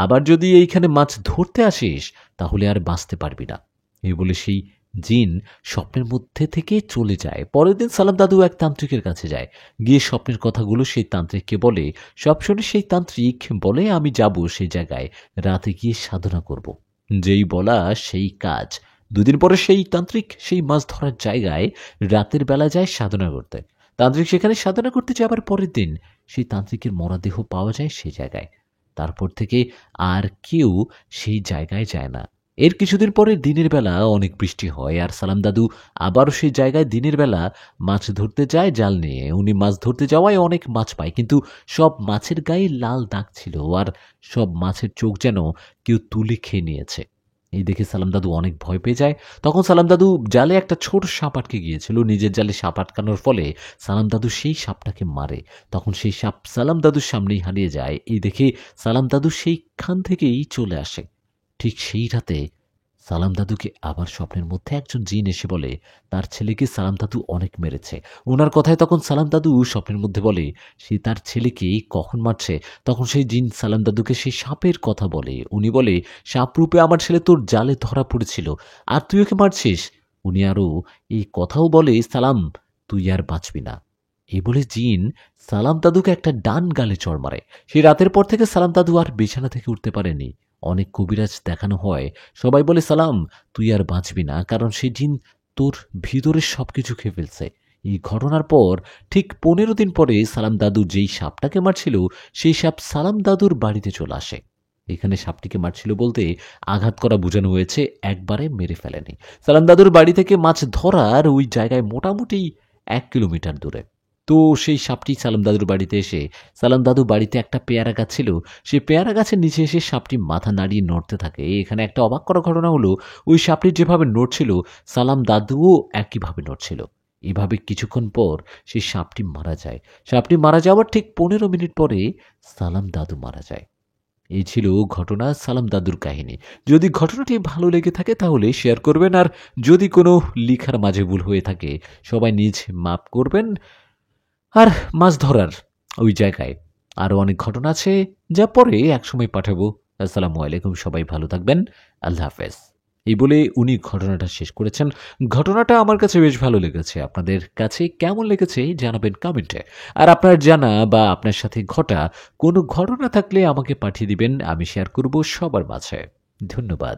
আবার যদি এইখানে মাছ ধরতে আসিস তাহলে আর বাঁচতে পারবি না। এই বলে সেই জিন স্বপ্নের মধ্যে থেকে চলে যায়। পরের দিন সালাম দাদু এক তান্ত্রিকের কাছে যায়, গিয়ে স্বপ্নের কথাগুলো সেই তান্ত্রিককে বলে। সব শুনে সেই তান্ত্রিক বলে, আমি যাব সেই জায়গায়, রাতে গিয়ে সাধনা করব। যেই বলা সেই কাজ। 2 দিন পরে সেই তান্ত্রিক সেই মাছ ধরার জায়গায় রাতের বেলা যায় সাধনা করতে। তান্ত্রিক সেখানে সাধনা করতে যাবার পরের দিন সেই তান্ত্রিকের মরদেহ পাওয়া যায় সেই জায়গায়। তারপর থেকে আর কেউ সেই জায়গায় যায় না। এর কিছুদিন পরে দিনের বেলা অনেক বৃষ্টি হয়, আর সালাম দাদু আবারও সেই জায়গায় দিনের বেলা মাছ ধরতে যায় জাল নিয়ে। উনি মাছ ধরতে যাওয়ায় অনেক মাছ পায়, কিন্তু সব মাছের গায়ে লাল দাগ ছিল, আর সব মাছের চোখ যেন কেউ তুলে খেয়ে নিয়েছে। এই দেখে সালাম দাদু অনেক ভয় পেয়ে যায়। তখন সালাম দাদু জালে একটা ছোট সাপ আটকে গিয়েছিল। নিজের জালে সাপ আটকানোর ফলে সালাম দাদু সেই সাপটাকে মারে। তখন সেই সাপ সালাম দাদুর সামনেই হারিয়ে যায়। এই দেখে সালাম দাদু সেইখান থেকেই চলে আসে। ঠিক সেই রাতে সালাম দাদুকে আবার স্বপ্নের মধ্যে একজন জিন এসে বলে তার ছেলেকে সালাম দাদু অনেক মেরেছে। ওনার কথায় তখন সালাম দাদু স্বপ্নের মধ্যে বলে সে তার ছেলেকে কখন মারছে। তখন সেই জিন সালাম দাদুকে সেই সাপের কথা বলে। উনি বলে, সাপ রূপে আমার ছেলে তোর জালে ধরা পড়েছিল, আর তুই ওকে মারছিস। উনি আরও এই কথাও বলে, সালাম তুই আর বাঁচবি না। এই বলে জিন সালাম দাদুকে একটা ডান গালে চড় মারে। সেই রাতের পর থেকে সালাম দাদু আর বিছানা থেকে উঠতে পারেনি। অনেক কবিরাজ দেখানো হয়, সবাই বলে সালাম তুই আর বাঁচবি না, কারণ সেই জিন তোর ভিতরের সব কিছু খেয়ে ফেলছে। এই ঘটনার পর ঠিক 15 দিন পরে সালাম দাদু যেই সাপটাকে মারছিল সেই সাপ সালাম দাদুর বাড়িতে চলে আসে। এখানে সাপটিকে মারছিল বলতে আঘাত করা বোঝানো হয়েছে, একবারে মেরে ফেলেনি। সালাম দাদুর বাড়ি থেকে মাছ ধরার ওই জায়গায় মোটামুটি 1 কিলোমিটার দূরে। তো সেই সাপটি সালাম দাদুর বাড়িতে এসে, সালাম দাদু বাড়িতে একটা পেয়ারা গাছ ছিল, সেই পেয়ারা গাছের নিচে এসে সাপটি মাথা নাড়িয়ে নড়তে থাকে। এখানে একটা অবাক করা ঘটনা হলো, ওই সাপটি যেভাবে নড়ছিল সালাম দাদুও একইভাবে নড়ছিল। এভাবে কিছুক্ষণ পর সেই সাপটি মারা যায়। সাপটি মারা যাওয়ার ঠিক 15 মিনিট পরে সালাম দাদু মারা যায়। এই ছিল ঘটনা সালাম দাদুর কাহিনী। যদি ঘটনাটি ভালো লেগে থাকে তাহলে শেয়ার করবেন, আর যদি কোনো লিখার মাঝে ভুল হয়ে থাকে সবাই নিজ মাপ করবেন। আর মাছ ধরার ওই জায়গায় আরও অনেক ঘটনা আছে যা পরে একসময় পাঠাবো। আসসালামু আলাইকুম, সবাই ভালো থাকবেন, আল্লাহ হাফেজ। এই বলে উনি ঘটনাটা শেষ করেছেন। ঘটনাটা আমার কাছে বেশ ভালো লেগেছে। আপনাদের কাছে কেমন লেগেছে জানাবেন কমেন্টে। আর আপনার জানা বা আপনার সাথে ঘটা কোনো ঘটনা থাকলে আমাকে পাঠিয়ে দিবেন, আমি শেয়ার করব সবার মাঝে। ধন্যবাদ।